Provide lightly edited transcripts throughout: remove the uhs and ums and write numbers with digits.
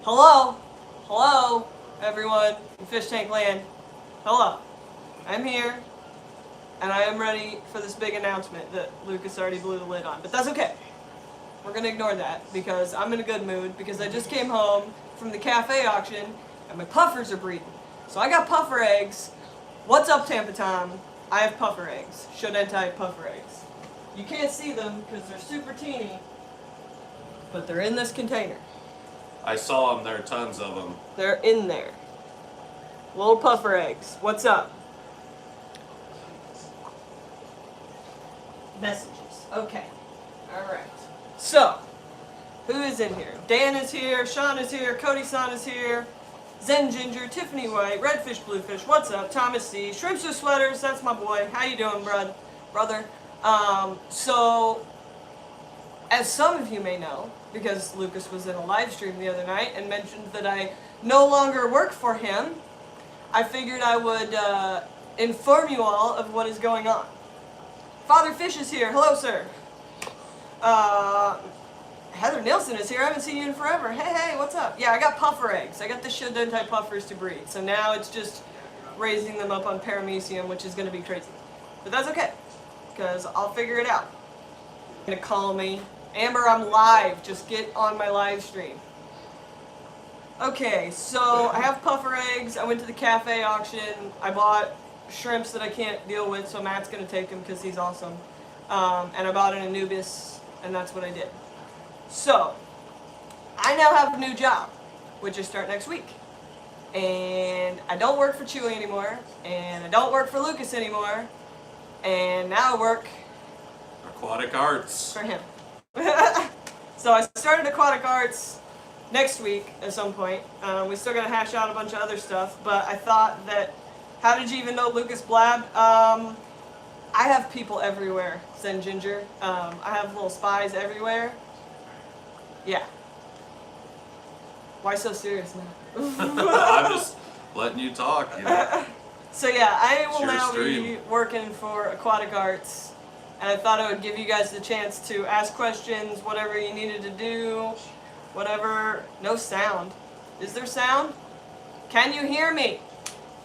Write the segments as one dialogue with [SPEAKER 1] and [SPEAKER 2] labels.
[SPEAKER 1] Hello? Hello, everyone in Fish Tank Land. Hello. I'm here, and I am ready for this big announcement that Lucas already blew the lid on. But that's okay. We're going to ignore that because I'm in a good mood because I just came home from the cafe auction and my puffers are breeding. So I got puffer eggs. What's up, Tampa Tom? I have puffer eggs. Shodentai puffer eggs. You can't see them because they're super teeny, but they're in this container.
[SPEAKER 2] I saw them. There are tons of them.
[SPEAKER 1] They're in there. Little puffer eggs. What's up? Messages. Okay. Alright. So, who is in here? Dan is here, Sean is here, Cody-san is here, Zen Ginger, Tiffany White, Redfish Bluefish, what's up? Thomas C, Shrimps with Sweaters, that's my boy. How you doing, brother? So, as some of you may know, because Lucas was in a live stream the other night and mentioned that I no longer work for him, I figured I would inform you all of what is going on. Father Fish is here. Hello, sir. Heather Nielsen is here. I haven't seen you in forever. Hey, what's up? Yeah, I got puffer eggs. I got the Shodentai puffers to breed. So now it's just raising them up on paramecium, which is going to be crazy. But that's okay, because I'll figure it out. You're going to call me. Amber, I'm live. Just get on my live stream. Okay, so I have puffer eggs. I went to the cafe auction. I bought shrimps that I can't deal with, so Matt's going to take them because he's awesome. And I bought an Anubis, and that's what I did. So, I now have a new job, which I start next week. And I don't work for Chewy anymore, and I don't work for Lucas anymore, and now I work
[SPEAKER 2] Aquatic Arts.
[SPEAKER 1] for him. So I started Aquatic Arts next week at some point. We still got to hash out a bunch of other stuff, but I thought that, how did you even know Lucas blabbed? I have people everywhere, Zen Ginger. I have little spies everywhere. Yeah. Why so serious now?
[SPEAKER 2] I'm just letting you talk. You know?
[SPEAKER 1] So yeah, I will now
[SPEAKER 2] stream.
[SPEAKER 1] be working for Aquatic Arts, and I thought I would give you guys the chance to ask questions, whatever you needed to do, whatever. No sound. Is there sound? Can you hear me?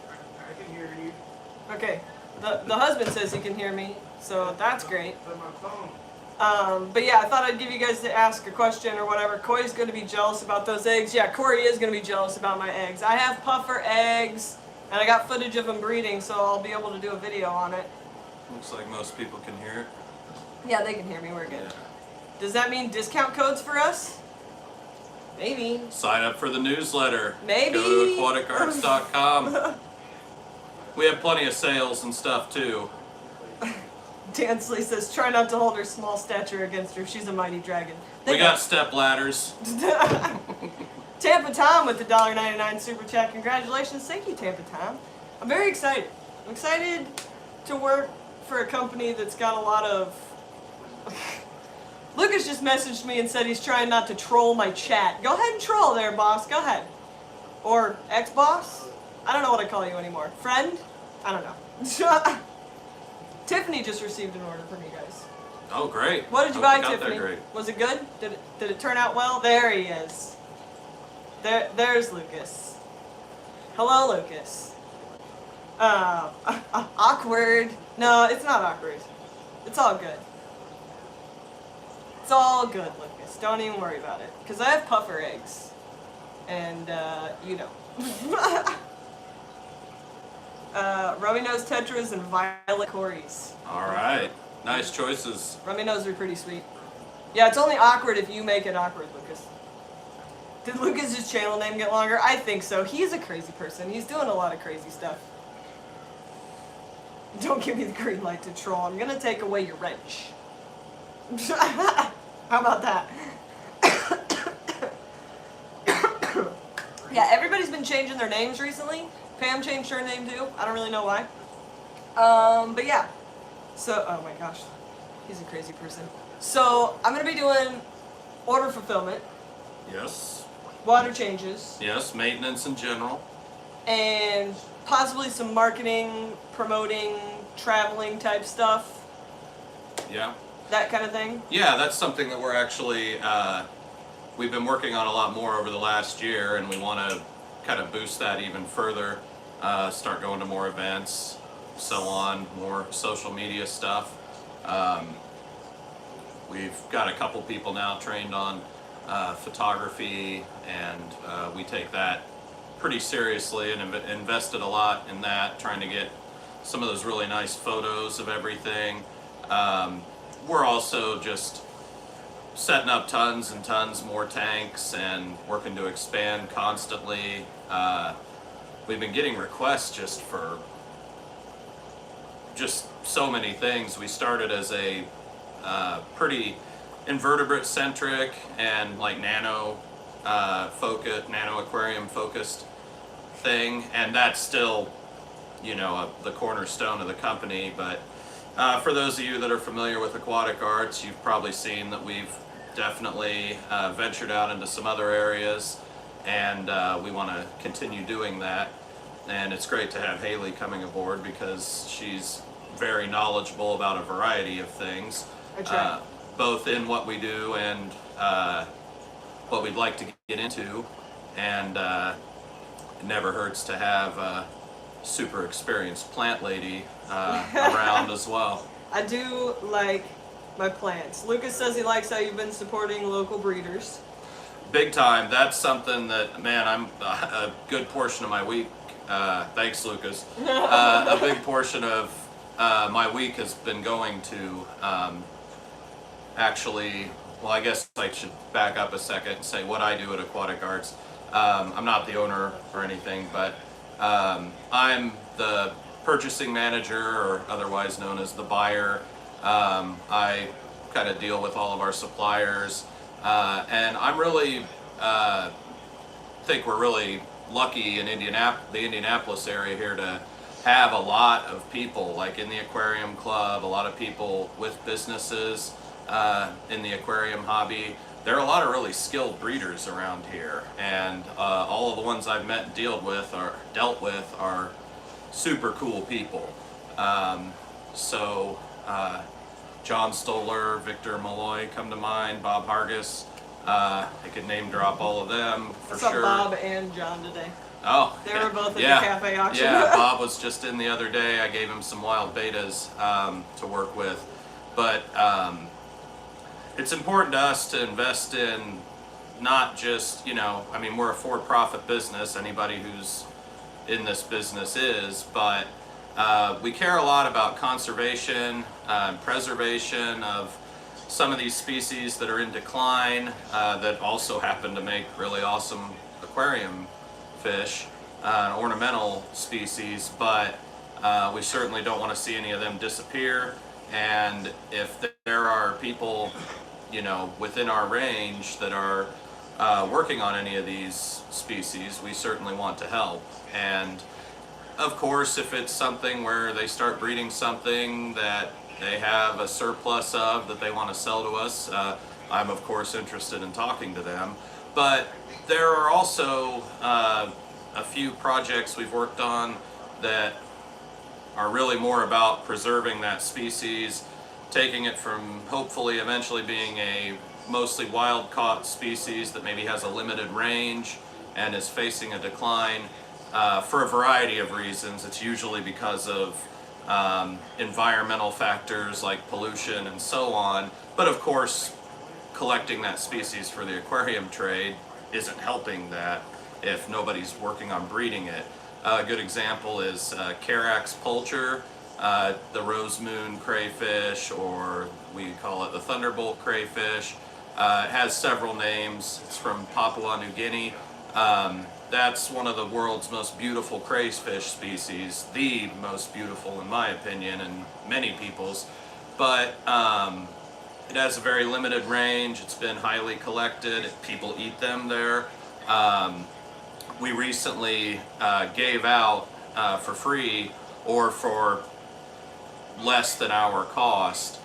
[SPEAKER 3] I can hear you.
[SPEAKER 1] Okay. The husband says he can hear me, so that's great.
[SPEAKER 3] It's on my phone.
[SPEAKER 1] But yeah, I thought I'd give you guys to ask a question or whatever. Corey's going to be jealous about those eggs. Yeah, Corey is going to be jealous about my eggs. I have puffer eggs, and I got footage of them breeding, so I'll be able to do a video on it.
[SPEAKER 2] Looks like most people can hear it.
[SPEAKER 1] Yeah, they can hear me. We're good.
[SPEAKER 2] Yeah.
[SPEAKER 1] Does that mean discount codes for us? Maybe.
[SPEAKER 2] Sign up for the newsletter.
[SPEAKER 1] Maybe.
[SPEAKER 2] Go to aquaticarts.com. We have plenty of sales and stuff too.
[SPEAKER 1] Dansley says, try not to hold her small stature against her. She's a mighty dragon.
[SPEAKER 2] We got step ladders.
[SPEAKER 1] Tampa Tom with the $1.99 super chat. Congratulations. Thank you, Tampa Tom. I'm very excited. I'm excited to work for a company that's got a lot of... Lucas just messaged me and said he's trying not to troll my chat. Go ahead and troll there, boss. Go ahead. Or ex-boss? I don't know what I call you anymore. Friend? I don't know. Tiffany just received an order from you guys.
[SPEAKER 2] Oh, great.
[SPEAKER 1] What did you
[SPEAKER 2] Hope
[SPEAKER 1] buy,
[SPEAKER 2] got
[SPEAKER 1] Tiffany?
[SPEAKER 2] there great.
[SPEAKER 1] Was it good? Did it turn out well? There he is. There's Lucas. Hello, Lucas. Awkward. No, it's not awkward. It's all good. It's all good, Lucas. Don't even worry about it. Because I have puffer eggs. And, you know. Rummy Nose Tetras and Violet Corys.
[SPEAKER 2] Alright. Nice choices.
[SPEAKER 1] Rummy Nose are pretty sweet. Yeah, it's only awkward if you make it awkward, Lucas. Did Lucas's channel name get longer? I think so. He's a crazy person. He's doing a lot of crazy stuff. Don't give me the green light to troll. I'm gonna take away your wrench. How about that? Yeah, everybody's been changing their names recently. Pam changed her name too. I don't really know why. But yeah. So, oh my gosh. He's a crazy person. So, I'm going to be doing order fulfillment,
[SPEAKER 2] Yes.
[SPEAKER 1] water changes,
[SPEAKER 2] Yes, maintenance in general.
[SPEAKER 1] and possibly some marketing, promoting, traveling type stuff.
[SPEAKER 2] Yeah.
[SPEAKER 1] That kind of thing.
[SPEAKER 2] Yeah, that's something that we're actually we've been working on a lot more over the last year, and we want to kind of boost that even further, start going to more events, so on, more social media stuff. We've got a couple people now trained on photography, and we take that pretty seriously and invested a lot in that, trying to get some of those really nice photos of everything. We're also just setting up tons and tons more tanks and working to expand constantly. We've been getting requests just for just so many things. We started as a pretty invertebrate centric and like nano aquarium focused thing, and that's still, you know, the cornerstone of the company. But for those of you that are familiar with aquatic arts, you've probably seen that we've definitely ventured out into some other areas, and we want to continue doing that. And it's great to have Haley coming aboard because she's very knowledgeable about a variety of things, both in what we do and what we'd like to get into. And it never hurts to have a super experienced plant lady around as well.
[SPEAKER 1] I do like my plants. Lucas says he likes how you've been supporting local breeders.
[SPEAKER 2] Big time. That's something that, man, I'm a good portion of my week. Thanks, Lucas. A big portion of my week has been going to actually, well, I guess I should back up a second and say what I do at Aquatic Arts. I'm not the owner or anything, but I'm the purchasing manager, or otherwise known as the buyer. I kind of deal with all of our suppliers, and I'm really think we're really lucky in the Indianapolis area here to have a lot of people like in the aquarium club, a lot of people with businesses in the aquarium hobby. There are a lot of really skilled breeders around here, and all of the ones I've met and dealt with are super cool people. John Stoller, Victor Malloy come to mind, Bob Hargis. I could name drop all of them for
[SPEAKER 1] What's
[SPEAKER 2] sure.
[SPEAKER 1] up, Bob and John today?
[SPEAKER 2] Oh,
[SPEAKER 1] They were both at the cafe auction.
[SPEAKER 2] Yeah, Bob was just in the other day. I gave him some wild betas to work with. But it's important to us to invest in not just, I mean, we're a for-profit business, anybody who's in this business is, but we care a lot about conservation and preservation of some of these species that are in decline that also happen to make really awesome aquarium fish, ornamental species, but we certainly don't want to see any of them disappear. And if there are people, within our range that are working on any of these species, we certainly want to help. And of course, if it's something where they start breeding something that they have a surplus of that they want to sell to us, I'm of course interested in talking to them. But there are also a few projects we've worked on that are really more about preserving that species, taking it from hopefully eventually being a mostly wild-caught species that maybe has a limited range and is facing a decline for a variety of reasons. It's usually because of environmental factors like pollution and so on, but of course collecting that species for the aquarium trade isn't helping that if nobody's working on breeding it. A good example is Carax pulcher, the rose moon crayfish, or we call it the thunderbolt crayfish. It has several names. It's from Papua New Guinea. That's one of the world's most beautiful crayfish species, the most beautiful in my opinion and many people's, but it has a very limited range. It's been highly collected. People eat them there. We recently gave out for free or for less than our cost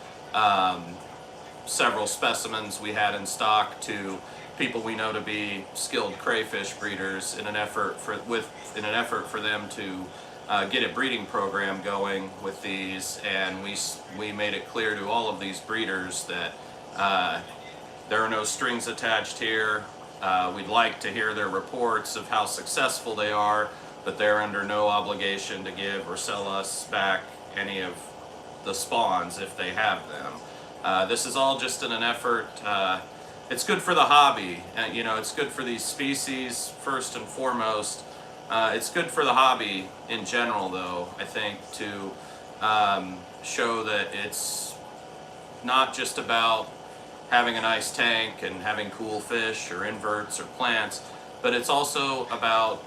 [SPEAKER 2] several specimens we had in stock to people we know to be skilled crayfish breeders in an effort for them to get a breeding program going with these. And we made it clear to all of these breeders that There are no strings attached here. We'd like to hear their reports of how successful they are, but they're under no obligation to give or sell us back any of the spawns if they have them. This is all just in an effort. It's good for the hobby, and it's good for these species first and foremost. It's good for the hobby in general, though, I think, to show that it's not just about having a nice tank and having cool fish or inverts or plants, but it's also about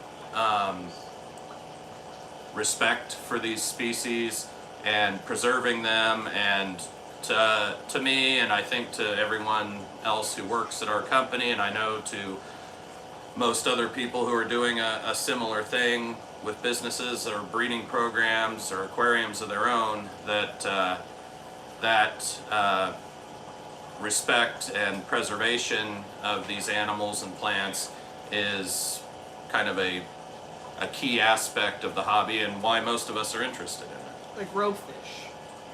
[SPEAKER 2] respect for these species and preserving them. And to me, and I think to everyone else who works at our company, and I know to most other people who are doing a similar thing with businesses or breeding programs or aquariums of their own, that respect and preservation of these animals and plants is kind of a key aspect of the hobby and why most of us are interested in it.
[SPEAKER 1] Like roe fish.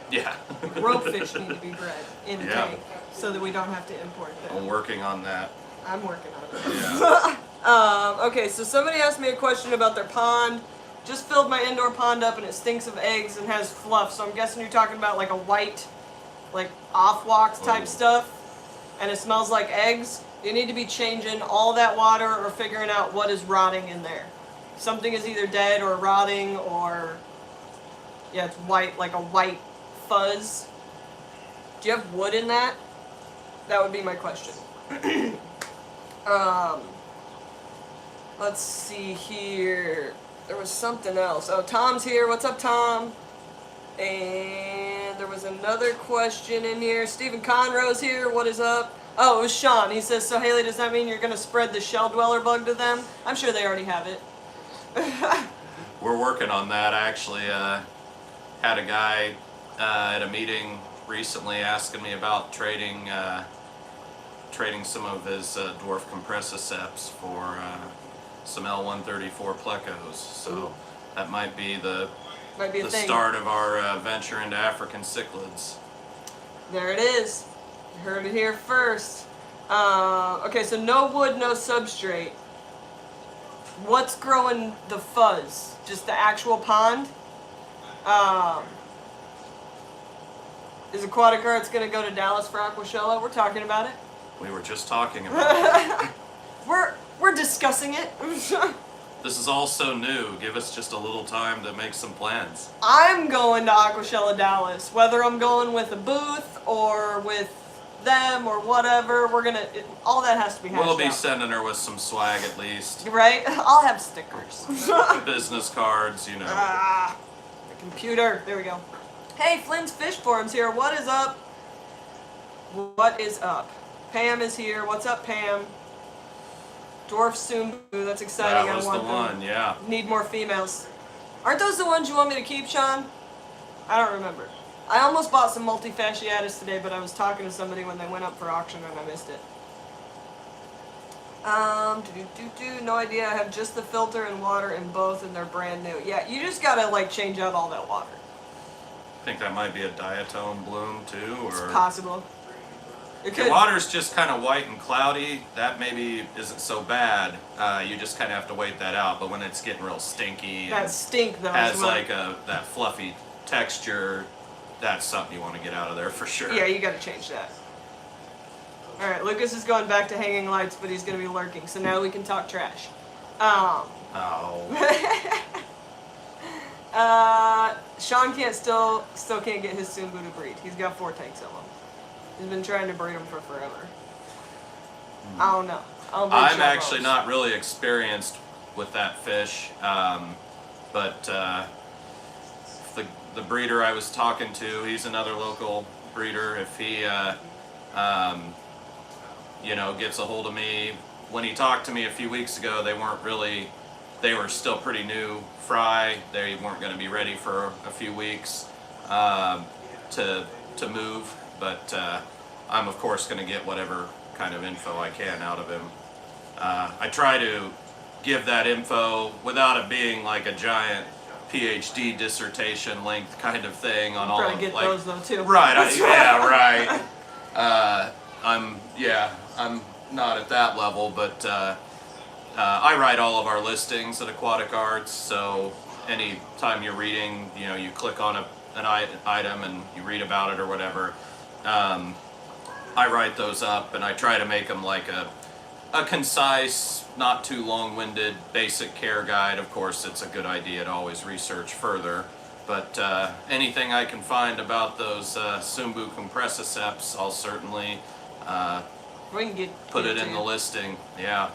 [SPEAKER 2] Yeah.
[SPEAKER 1] Like roe fish need to be bred in a
[SPEAKER 2] Yeah.
[SPEAKER 1] tank so that we don't have to import them.
[SPEAKER 2] I'm working on that.
[SPEAKER 1] I'm working on it.
[SPEAKER 2] Yeah.
[SPEAKER 1] Okay, so somebody asked me a question about their pond. Just filled my indoor pond up and it stinks of eggs and has fluff. So I'm guessing you're talking about like a white, like off-wax type
[SPEAKER 2] Ooh.
[SPEAKER 1] stuff. And it smells like eggs. You need to be changing all that water or figuring out what is rotting in there. Something is either dead or rotting or, yeah, it's white, like a white fuzz. Do you have wood in that? That would be my question. Let's see here. There was something else. Oh, Tom's here. What's up, Tom? And there was another question in here. Stephen Conroe's here. What is up? Oh, it was Sean. He says, so Haley, does that mean you're going to spread the shell dweller bug to them? I'm sure they already have it.
[SPEAKER 2] We're working on that. I actually had a guy at a meeting recently asking me about trading some of his dwarf compressiceps for some L134 plecos. So that might be the
[SPEAKER 1] thing.
[SPEAKER 2] start of our venture into African cichlids.
[SPEAKER 1] There it is. You heard it here first. Okay, so no wood, no substrate. What's growing the fuzz? Just the actual pond? Is Aquatic Arts going to go to Dallas for Aquashella? We're talking about it.
[SPEAKER 2] We were just talking about it.
[SPEAKER 1] We're discussing it.
[SPEAKER 2] This is all so new. Give us just a little time to make some plans.
[SPEAKER 1] I'm going to Aquashella Dallas. Whether I'm going with a booth or with them or whatever, all that has to be hashed out.
[SPEAKER 2] We'll be sending her with some swag at least.
[SPEAKER 1] Right? I'll have stickers.
[SPEAKER 2] Business cards, you know.
[SPEAKER 1] The computer. There we go. Hey, Flynn's Fish Forum's here. What is up? What is up? Pam is here. What's up, Pam? Dwarf Sumbu. That's exciting.
[SPEAKER 2] That was
[SPEAKER 1] I want
[SPEAKER 2] the
[SPEAKER 1] them.
[SPEAKER 2] one, yeah.
[SPEAKER 1] Need more females. Aren't those the ones you want me to keep, Sean? I don't remember. I almost bought some multifasciatus today, but I was talking to somebody when they went up for auction and I missed it. No idea. I have just the filter and water in both and they're brand new. Yeah, you just gotta like change out all that water.
[SPEAKER 2] I think that might be a diatone bloom too, or
[SPEAKER 1] It's possible. It
[SPEAKER 2] the
[SPEAKER 1] could.
[SPEAKER 2] water's just kind of white and cloudy. That maybe isn't so bad. You just kind of have to wait that out. But when it's getting real stinky
[SPEAKER 1] That
[SPEAKER 2] and
[SPEAKER 1] stink though.
[SPEAKER 2] has
[SPEAKER 1] is what-
[SPEAKER 2] like that fluffy texture, that's something you want to get out of there for sure.
[SPEAKER 1] Yeah, you gotta change that. Alright, Lucas is going back to hanging lights, but he's gonna be lurking, so now we can talk trash.
[SPEAKER 2] Oh.
[SPEAKER 1] Sean still can't get his Sumbu to breed. He's got 4 tanks of them. He's been trying to breed them for forever. I don't know.
[SPEAKER 2] I'm actually not really experienced with that fish, but the breeder I was talking to, he's another local breeder. If he, gets a hold of me, when he talked to me a few weeks ago, they were still pretty new fry. They weren't going to be ready for a few weeks to move, but I'm of course going to get whatever kind of info I can out of him. I try to give that info without it being like a giant PhD dissertation length kind of thing on all
[SPEAKER 1] Probably
[SPEAKER 2] of
[SPEAKER 1] get
[SPEAKER 2] like
[SPEAKER 1] those though too.
[SPEAKER 2] right. Yeah, right. I'm not at that level, but I write all of our listings at Aquatic Arts. So anytime you're reading, you click on an item and you read about it or whatever. I write those up and I try to make them like a concise, not too long-winded basic care guide. Of course, it's a good idea to always research further. But anything I can find about those Sumbu compressiceps, I'll certainly
[SPEAKER 1] We can get
[SPEAKER 2] put it
[SPEAKER 1] to
[SPEAKER 2] in
[SPEAKER 1] you.
[SPEAKER 2] the listing. Yeah.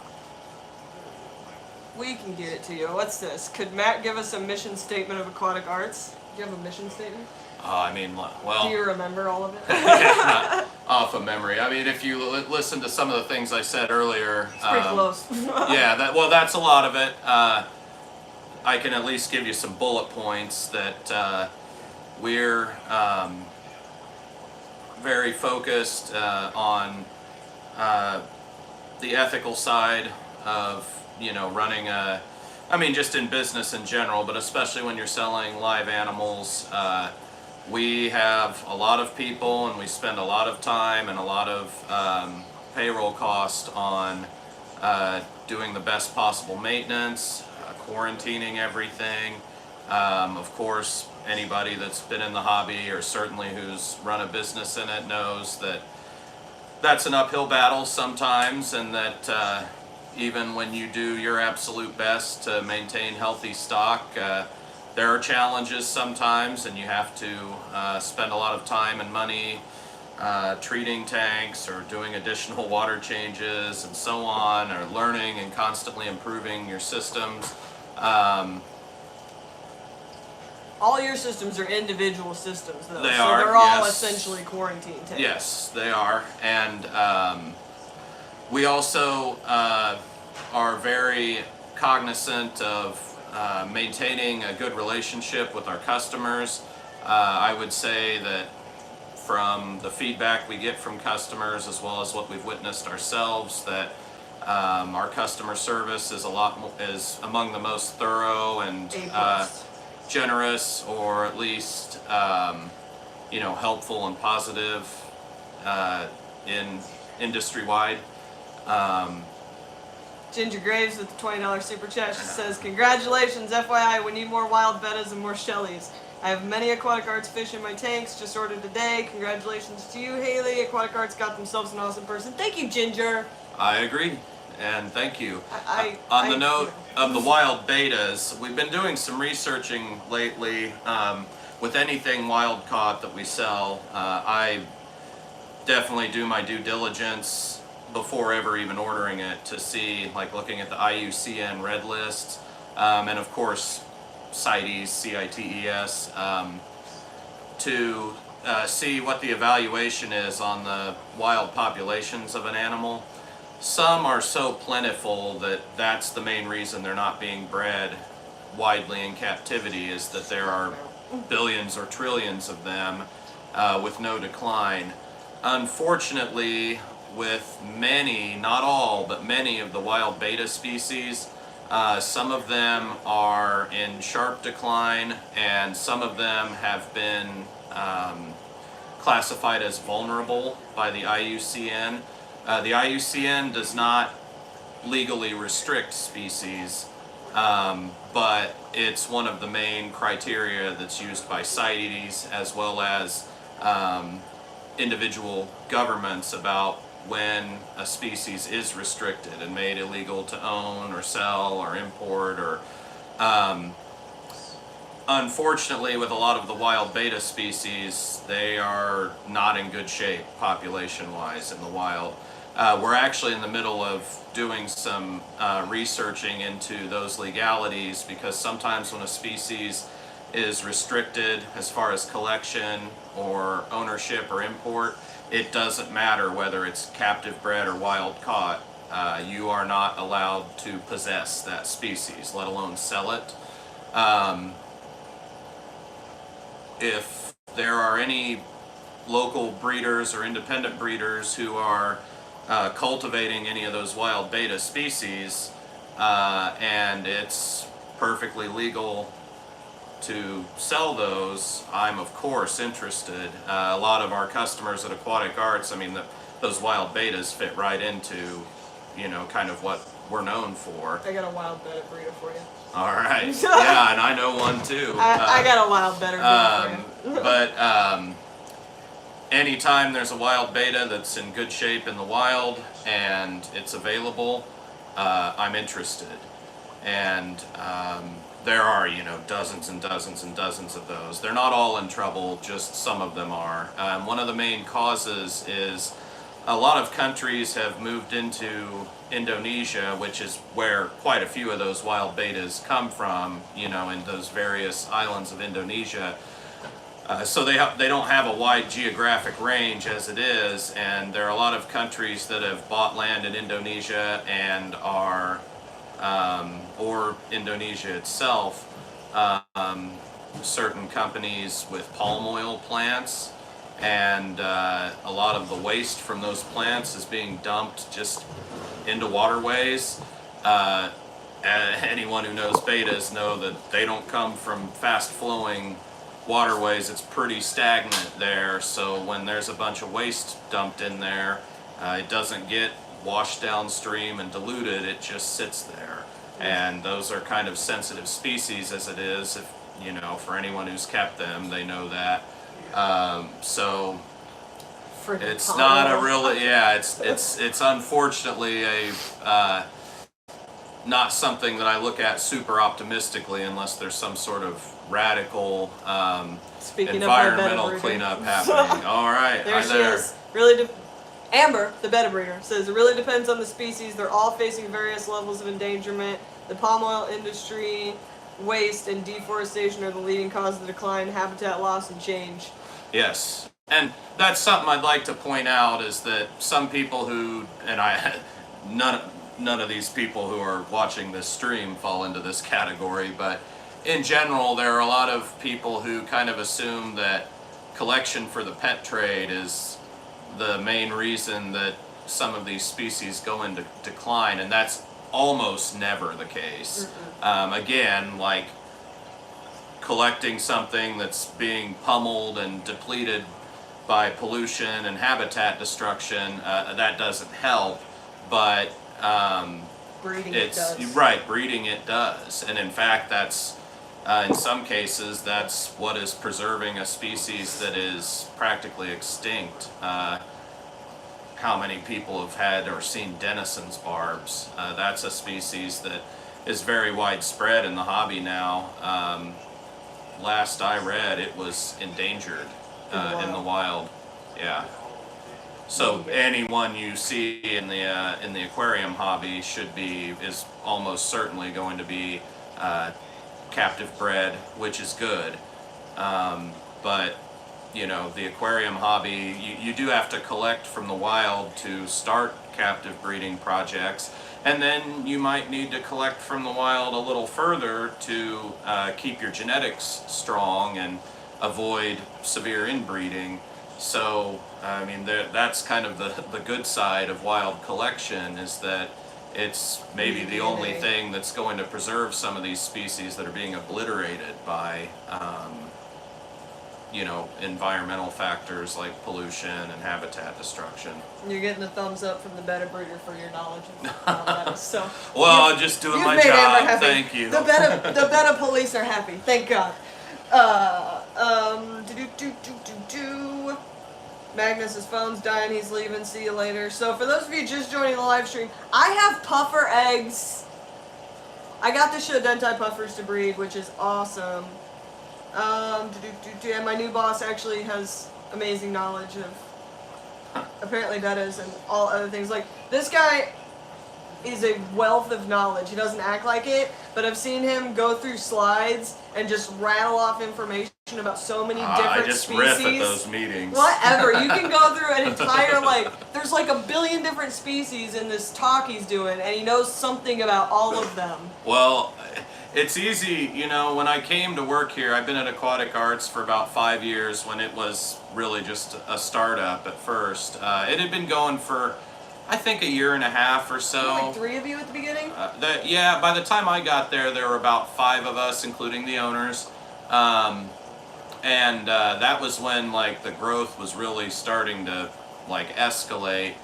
[SPEAKER 1] We can get it to you. What's this? Could Matt give us a mission statement of Aquatic Arts? Do you have a mission statement?
[SPEAKER 2] I mean, well,
[SPEAKER 1] Do you remember all of it?
[SPEAKER 2] not off of memory. I mean, if you listen to some of the things I said earlier,
[SPEAKER 1] It's pretty close.
[SPEAKER 2] yeah, that's a lot of it. I can at least give you some bullet points that we're very focused on the ethical side of running just in business in general, but especially when you're selling live animals. We have a lot of people and we spend a lot of time and a lot of payroll cost on doing the best possible maintenance, quarantining everything. Of course, anybody that's been in the hobby or certainly who's run a business in it knows that that's an uphill battle sometimes, and that even when you do your absolute best to maintain healthy stock, there are challenges sometimes, and you have to spend a lot of time and money treating tanks or doing additional water changes and so on, or learning and constantly improving your systems.
[SPEAKER 1] All your systems are individual systems, though.
[SPEAKER 2] They
[SPEAKER 1] so
[SPEAKER 2] are,
[SPEAKER 1] they're all
[SPEAKER 2] yes.
[SPEAKER 1] essentially quarantine tanks.
[SPEAKER 2] Yes, they are. And we also are very cognizant of maintaining a good relationship with our customers. I would say that from the feedback we get from customers, as well as what we've witnessed ourselves, that our customer service is is among the most thorough and
[SPEAKER 1] A-plus.
[SPEAKER 2] generous, or at least helpful and positive in industry-wide.
[SPEAKER 1] Ginger Graves with the $20 super chat. She says, "Congratulations, FYI, we need more wild bettas and more shellies. I have many Aquatic Arts fish in my tanks, just ordered today. Congratulations to you, Haley. Aquatic Arts got themselves an awesome person." Thank you, Ginger.
[SPEAKER 2] I agree, and thank you.
[SPEAKER 1] On
[SPEAKER 2] the note of the wild betas, we've been doing some researching lately with anything wild caught that we sell. I definitely do my due diligence before ever even ordering it to see, like looking at the IUCN red list, and of course CITES, CITES, to see what the evaluation is on the wild populations of an animal. Some are so plentiful that that's the main reason they're not being bred widely in captivity, is that there are billions or trillions of them with no decline. Unfortunately, with many, not all, but many of the wild beta species, some of them are in sharp decline, and some of them have been classified as vulnerable by the IUCN. The IUCN does not legally restrict species, but it's one of the main criteria that's used by CITES, as well as individual governments, about when a species is restricted and made illegal to own or sell or import. Or unfortunately, with a lot of the wild beta species, they are not in good shape population-wise in the wild. We're actually in the middle of doing some researching into those legalities, because sometimes when a species is restricted as far as collection or ownership or import, it doesn't matter whether it's captive bred or wild caught. You are not allowed to possess that species, let alone sell it. If there are any local breeders or independent breeders who are cultivating any of those wild beta species, and it's perfectly legal to sell those, I'm of course interested. A lot of our customers at Aquatic Arts, I mean, those wild betas fit right into, kind of what we're known for.
[SPEAKER 1] I got a wild betta burrito for you.
[SPEAKER 2] All right. Yeah, and I know one too.
[SPEAKER 1] I got a wild betta burrito for you.
[SPEAKER 2] But anytime there's a wild beta that's in good shape in the wild and it's available, I'm interested. And there are, dozens and dozens and dozens of those. They're not all in trouble, just some of them are. One of the main causes is a lot of countries have moved into Indonesia, which is where quite a few of those wild betas come from, in those various islands of Indonesia. So they don't have a wide geographic range as it is, and there are a lot of countries that have bought land in Indonesia and are, or Indonesia itself, certain companies with palm oil plants, and a lot of the waste from those plants is being dumped just into waterways. Anyone who knows betas know that they don't come from fast-flowing waterways. It's pretty stagnant there, so when there's a bunch of waste dumped in there, it doesn't get washed downstream and diluted, it just sits there. And those are kind of sensitive species as it is. If, for anyone who's kept them, they know that. So it's not a really, it's unfortunately a not something that I look at super optimistically unless there's some sort of radical environmental cleanup happening. All right,
[SPEAKER 1] there she is. Really, Amber, the betta breeder, says it really depends on the species. They're all facing various levels of endangerment. The palm oil industry, waste, and deforestation are the leading cause of the decline, habitat loss, and change.
[SPEAKER 2] Yes, and that's something I'd like to point out is that some people who, and none of these people who are watching this stream fall into this category, but in general, there are a lot of people who kind of assume that collection for the pet trade is the main reason that some of these species go into decline, and that's almost never the case. Again, like collecting something that's being pummeled and depleted by pollution and habitat destruction, that doesn't help, but
[SPEAKER 1] breeding it does.
[SPEAKER 2] Right, breeding it does. And in fact, that's in some cases, that's what is preserving a species that is practically extinct. How many people have had or seen Denison's barbs? That's a species that is very widespread in the hobby now. Last I read, it was endangered in the wild. Yeah. So anyone you see in the aquarium hobby is almost certainly going to be captive bred, which is good. But the aquarium hobby, you do have to collect from the wild to start captive breeding projects, and then you might need to collect from the wild a little further to keep your genetics strong and avoid severe inbreeding. So, I mean, that's kind of the good side of wild collection, is that it's maybe the only thing that's going to preserve some of these species that are being obliterated by environmental factors like pollution and habitat destruction.
[SPEAKER 1] You're getting a thumbs up from the betta breeder for your knowledge of that. So
[SPEAKER 2] well, I'm just doing my job. Thank you.
[SPEAKER 1] The betta police are happy. Thank God. Magnus's phone's dying. He's leaving. See you later. So for those of you just joining the live stream, I have puffer eggs. I got the Shodenti puffers to breed, which is awesome. And my new boss actually has amazing knowledge of apparently bettas and all other things. Like, this guy is a wealth of knowledge. He doesn't act like it, but I've seen him go through slides and just rattle off information about so many different species. I just riff at those meetings. Whatever. You can go through an entire, there's like a billion different species in this talk he's doing, and he knows something about all of them.
[SPEAKER 2] Well, it's easy, when I came to work here, I've been at Aquatic Arts for about 5 years when it was really just a startup at first. It had been going for, I think, a year and a half or so.
[SPEAKER 1] Like 3 of you at the beginning?
[SPEAKER 2] Yeah, by the time I got there were about 5 of us, including the owners. And that was when, the growth was really starting to like escalate.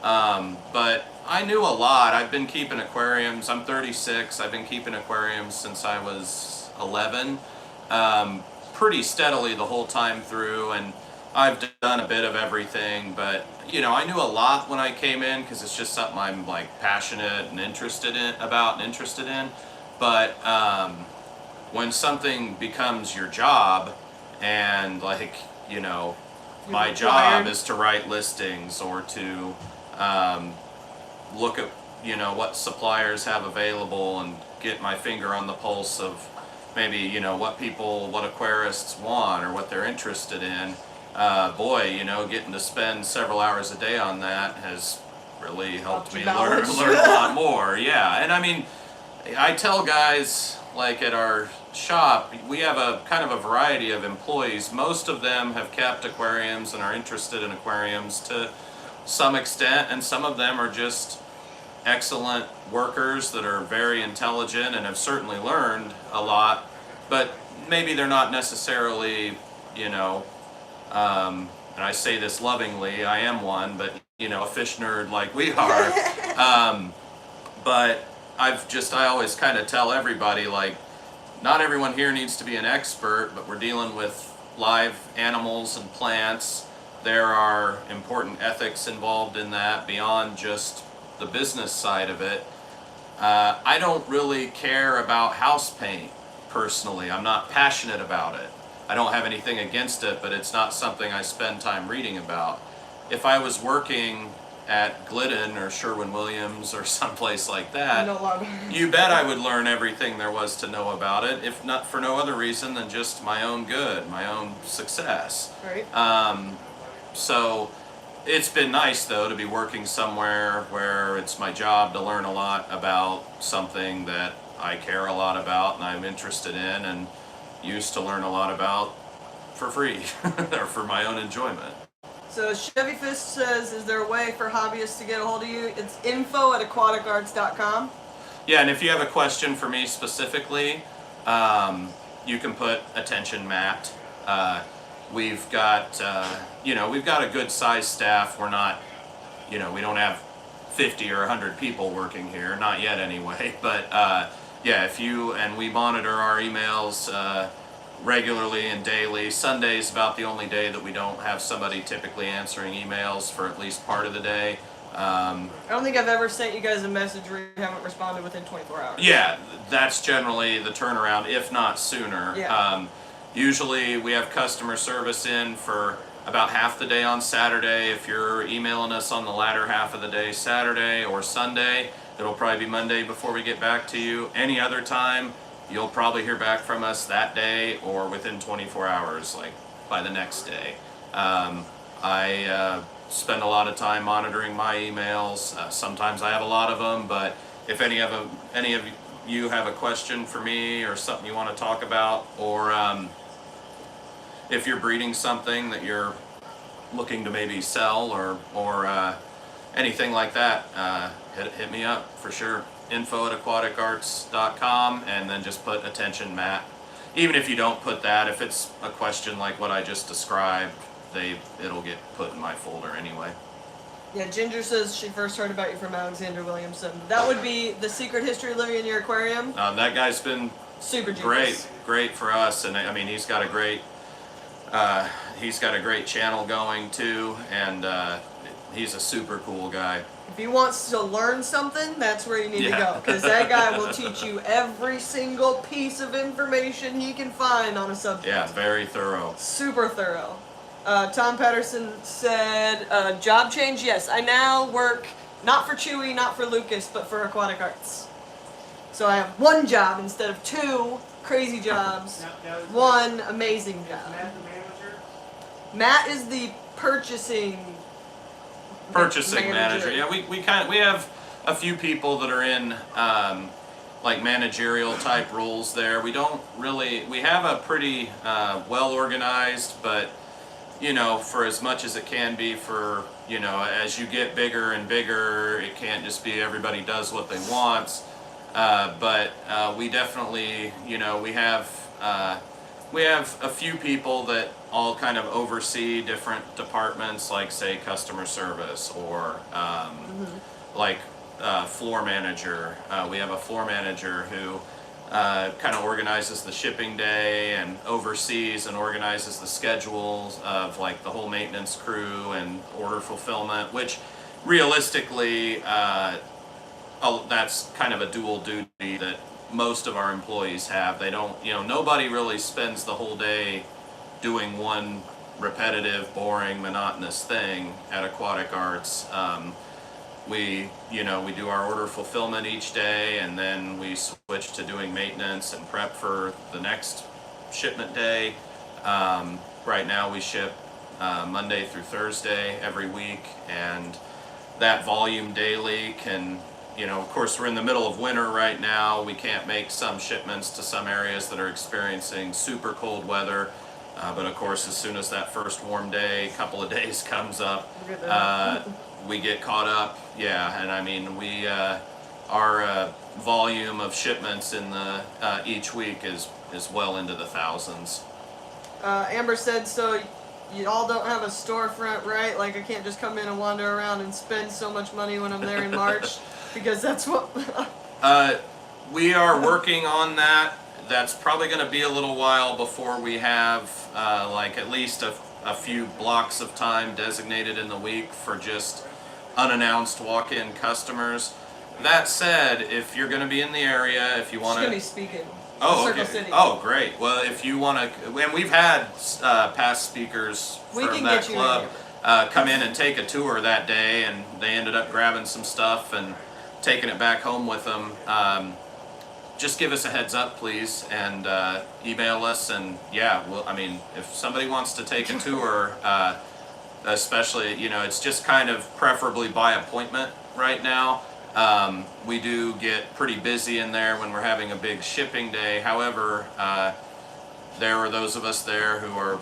[SPEAKER 2] But I knew a lot. I've been keeping aquariums. I'm 36. I've been keeping aquariums since I was 11, pretty steadily the whole time through, and I've done a bit of everything. But you know, I knew a lot when I came in because it's just something I'm like passionate and interested in. But when something becomes your job, and like, you know, my job is to write listings or to look at, you know, what suppliers have available and get my finger on the pulse of maybe, you know, what aquarists want or what they're interested in. Boy, you know, getting to spend several hours a day on that has really helped me learn a lot more. Yeah, and I mean, I tell guys, like at our shop, we have a kind of a variety of employees. Most of them have kept aquariums and are interested in aquariums to some extent, and some of them are just excellent workers that are very intelligent and have certainly learned a lot, but maybe they're not necessarily, you know, and I say this lovingly, I am one, but you know, a fish nerd like we are. But I always kind of tell everybody, like, not everyone here needs to be an expert, but we're dealing with live animals and plants. There are important ethics involved in that beyond just the business side of it. I don't really care about house paint personally. I'm not passionate about it. I don't have anything against it, but it's not something I spend time reading about. If I was working at Glidden or Sherwin-Williams or someplace like that, you bet I would learn everything there was to know about it, if not for no other reason than just my own good, my own success.
[SPEAKER 1] Right.
[SPEAKER 2] So it's been nice though to be working somewhere where it's my job to learn a lot about something that I care a lot about and I'm interested in and used to learn a lot about for free or for my own enjoyment.
[SPEAKER 1] So Chevy Fist says, is there a way for hobbyists to get a hold of you? It's info@aquaticarts.com.
[SPEAKER 2] Yeah, and if you have a question for me specifically, you can put attention Matt. We've got, we've got a good sized staff. We're not, we don't have 50 or 100 people working here, not yet anyway. But yeah, we monitor our emails regularly and daily. Sunday's about the only day that we don't have somebody typically answering emails for at least part of the day.
[SPEAKER 1] I don't think I've ever sent you guys a message where you haven't responded within 24 hours.
[SPEAKER 2] Yeah, that's generally the turnaround, if not sooner.
[SPEAKER 1] Yeah.
[SPEAKER 2] Usually we have customer service in for about half the day on Saturday. If you're emailing us on the latter half of the day, Saturday or Sunday, it'll probably be Monday before we get back to you. Any other time, you'll probably hear back from us that day or within 24 hours, like by the next day. I spend a lot of time monitoring my emails. Sometimes I have a lot of them, but if any of you have a question for me or something you want to talk about, or if you're breeding something that you're looking to maybe sell or anything like that, hit me up for sure. info@aquaticarts.com, and then just put attention Matt. Even if you don't put that, if it's a question like what I just described, it'll get put in my folder anyway.
[SPEAKER 1] Yeah, Ginger says she first heard about you from Alexander Williamson. That would be The Secret History of Living in Your Aquarium.
[SPEAKER 2] That guy's been
[SPEAKER 1] super genius.
[SPEAKER 2] Great for us, and I mean he's got a great channel going too, and he's a super cool guy.
[SPEAKER 1] If he wants to learn something, that's where you need to go, because that guy will teach you every single piece of information he can find on a subject.
[SPEAKER 2] Yeah, very thorough.
[SPEAKER 1] Super thorough. Tom Patterson said, job change, yes. I now work not for Chewy, not for Lucas, but for Aquatic Arts. So I have one job instead of two crazy jobs, one amazing job.
[SPEAKER 3] Matt the manager?
[SPEAKER 1] Matt is the purchasing
[SPEAKER 2] manager. Yeah, we have a few people that are in like managerial type roles there. We have a pretty well organized, but for as much as it can be for, as you get bigger and bigger, it can't just be everybody does what they want. But we definitely, we have we have a few people that all kind of oversee different departments, like say customer service or like floor manager. We have a floor manager who kind of organizes the shipping day and oversees and organizes the schedules of like the whole maintenance crew and order fulfillment, which realistically that's kind of a dual duty that most of our employees have. They don't, nobody really spends the whole day doing one repetitive, boring, monotonous thing at Aquatic Arts. We do our order fulfillment each day, and then we switch to doing maintenance and prep for the next shipment day. Right now we ship Monday through Thursday every week, and that volume daily can, of course we're in the middle of winter right now. We can't make some shipments to some areas that are experiencing super cold weather. But of course, as soon as that first warm day, couple of days comes up, we get caught up. Yeah, and I mean, our volume of shipments in the each week is well into the thousands.
[SPEAKER 1] Amber said, so you all don't have a storefront, right? Like I can't just come in and wander around and spend so much money when I'm there in March, because that's what...
[SPEAKER 2] We are working on that. That's probably going to be a little while before we have like at least a few blocks of time designated in the week for just unannounced walk-in customers. That said, if you're going to be in the area, if you want to...
[SPEAKER 1] She's going to be speaking.
[SPEAKER 2] Oh,
[SPEAKER 1] Circle
[SPEAKER 2] okay.
[SPEAKER 1] City.
[SPEAKER 2] Oh, great. Well, if you want to... And we've had past speakers from that club come in and take a tour that day, and they ended up grabbing some stuff and taking it back home with them. Just give us a heads up, please, and email us. And yeah, well, I mean, if somebody wants to take a tour, especially, it's just kind of preferably by appointment right now. We do get pretty busy in there when we're having a big shipping day. However, there are those of us there who are,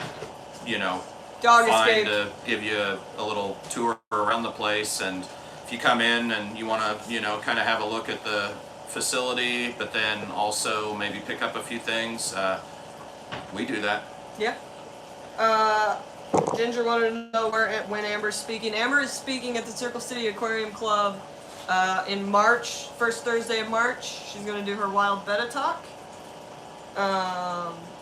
[SPEAKER 1] Dog
[SPEAKER 2] fine
[SPEAKER 1] escape.
[SPEAKER 2] to give you a little tour around the place. And if you come in and you want to, kind of have a look at the facility, but then also maybe pick up a few things, we do that.
[SPEAKER 1] Yeah. Ginger wanted to know when Amber's speaking. Amber is speaking at the Circle City Aquarium Club in March, first Thursday of March. She's going to do her Wild Betta Talk.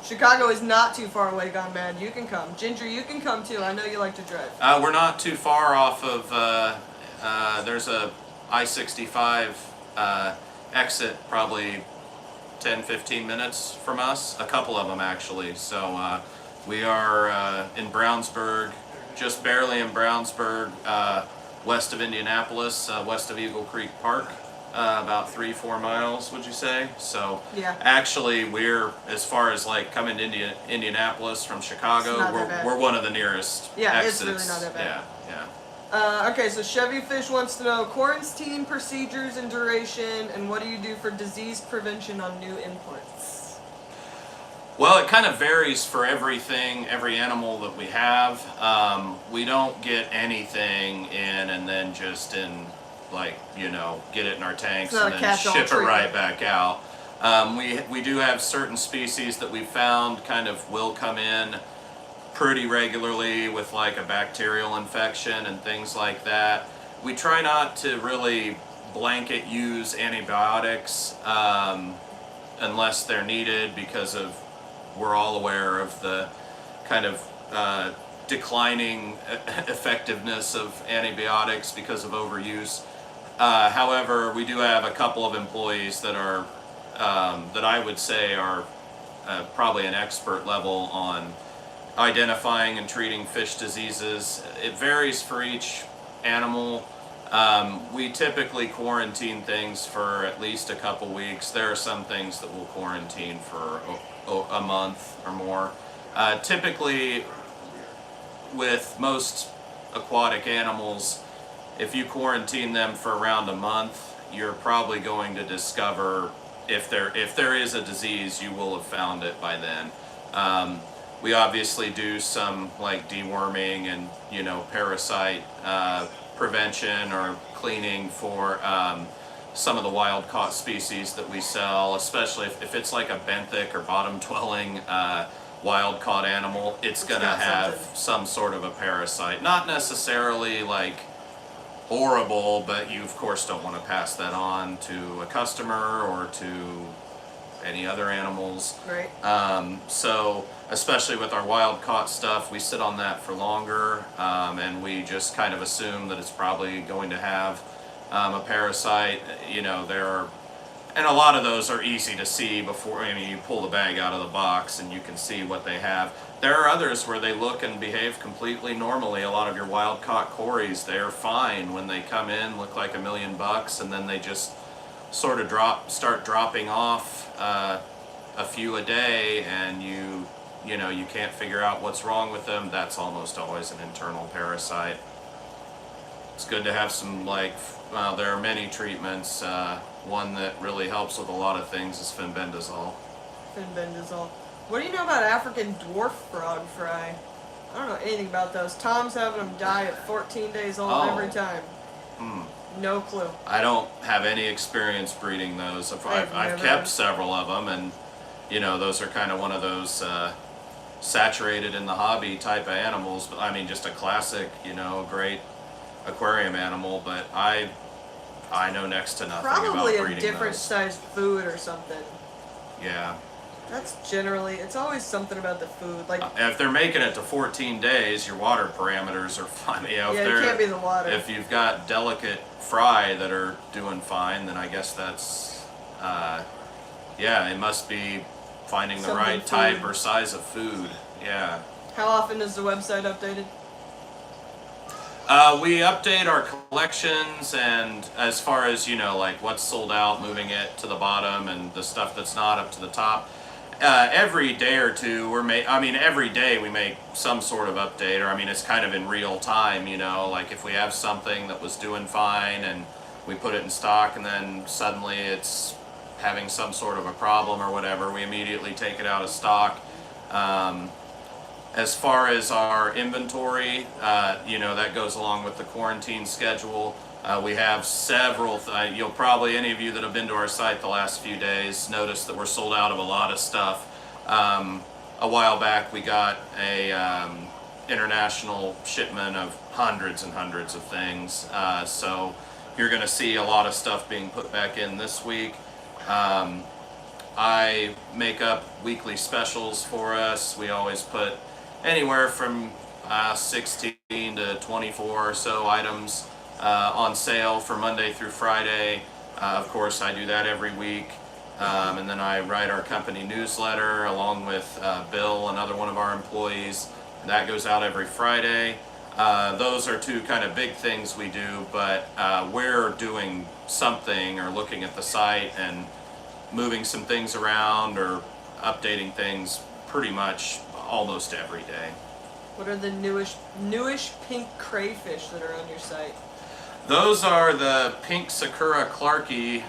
[SPEAKER 1] Chicago is not too far away, Gone Mad. You can come. Ginger, you can come too. I know you like to drive.
[SPEAKER 2] We're not too far off of, there's a I-65 exit probably 10-15 minutes from us, a couple of them actually. So we are in Brownsburg, just barely in Brownsburg, west of Indianapolis, west of Eagle Creek Park, about 3-4 miles, would you say? So
[SPEAKER 1] yeah,
[SPEAKER 2] actually we're, as far as like coming to Indianapolis from Chicago, we're one of the nearest exits.
[SPEAKER 1] It's really not that bad.
[SPEAKER 2] Yeah.
[SPEAKER 1] Okay, so Chevy Fish wants to know quarantine procedures and duration, and what do you do for disease prevention on new imports?
[SPEAKER 2] Well, it kind of varies for every animal that we have. We don't get anything in and then just get it in our tanks and then ship it right back out. We do have certain species that we found kind of will come in pretty regularly with like a bacterial infection and things like that. We try not to really blanket use antibiotics unless they're needed, because we're all aware of the kind of declining effectiveness of antibiotics because of overuse. However, we do have a couple of employees that are that I would say are probably an expert level on identifying and treating fish diseases. It varies for each animal. We typically quarantine things for at least a couple weeks. There are some things that we'll quarantine for a month or more. Typically, with most aquatic animals, if you quarantine them for around a month, you're probably going to discover if there is a disease, you will have found it by then. We obviously do some like deworming and parasite prevention or cleaning for some of the wild caught species that we sell, especially if it's like a benthic or bottom dwelling wild caught animal, it's gonna
[SPEAKER 1] got
[SPEAKER 2] have
[SPEAKER 1] something.
[SPEAKER 2] some sort of a parasite. Not necessarily like horrible, but you of course don't want to pass that on to a customer or to any other animals.
[SPEAKER 1] Right.
[SPEAKER 2] So especially with our wild caught stuff, we sit on that for longer, and we just kind of assume that it's probably going to have a parasite. You know, and a lot of those are easy to see before. I mean, you pull the bag out of the box and you can see what they have. There are others where they look and behave completely normally. A lot of your wild caught cories, they're fine when they come in, look like $1 million, and then they just sort of start dropping off a few a day, and you can't figure out what's wrong with them. That's almost always an internal parasite. It's good to have some there are many treatments. One that really helps with a lot of things is fenbendazole.
[SPEAKER 1] Fenbendazole. What do you know about African dwarf frog fry? I don't know anything about those. Tom's having them die at 14 days old every time. No clue.
[SPEAKER 2] I don't have any experience breeding those. I've kept several of them, and those are kind of one of those saturated in the hobby type of animals. But I mean, just a classic, great aquarium animal. But I know next to nothing
[SPEAKER 1] Probably
[SPEAKER 2] about
[SPEAKER 1] a
[SPEAKER 2] breeding
[SPEAKER 1] different
[SPEAKER 2] those.
[SPEAKER 1] sized food or something.
[SPEAKER 2] Yeah.
[SPEAKER 1] That's generally, it's always something about the food. Like,
[SPEAKER 2] If they're making it to 14 days, your water parameters are fine.
[SPEAKER 1] yeah, it can't be the water.
[SPEAKER 2] If you've got delicate fry that are doing fine, then I guess that's, it must be finding the
[SPEAKER 1] Something
[SPEAKER 2] right type
[SPEAKER 1] food.
[SPEAKER 2] or size of food. Yeah.
[SPEAKER 1] How often is the website updated?
[SPEAKER 2] We update our collections, and as far as like what's sold out, moving it to the bottom, and the stuff that's not up to the top. Every day or two, every day we make some sort of update, or it's kind of in real time. Like if we have something that was doing fine and we put it in stock, and then suddenly it's having some sort of a problem or whatever, we immediately take it out of stock. As far as our inventory, that goes along with the quarantine schedule. We have several, you'll probably, any of you that have been to our site the last few days, notice that we're sold out of a lot of stuff. A while back we got a international shipment of hundreds and hundreds of things. So you're going to see a lot of stuff being put back in this week. I make up weekly specials for us. We always put anywhere from 16 to 24 or so items on sale for Monday through Friday. Of course, I do that every week. And then I write our company newsletter along with Bill, another one of our employees. That goes out every Friday. Those are two kind of big things we do, but we're doing something or looking at the site and moving some things around or updating things pretty much almost every day.
[SPEAKER 1] What are the newish pink crayfish that are on your site?
[SPEAKER 2] Those are the pink Sakura Clarkie.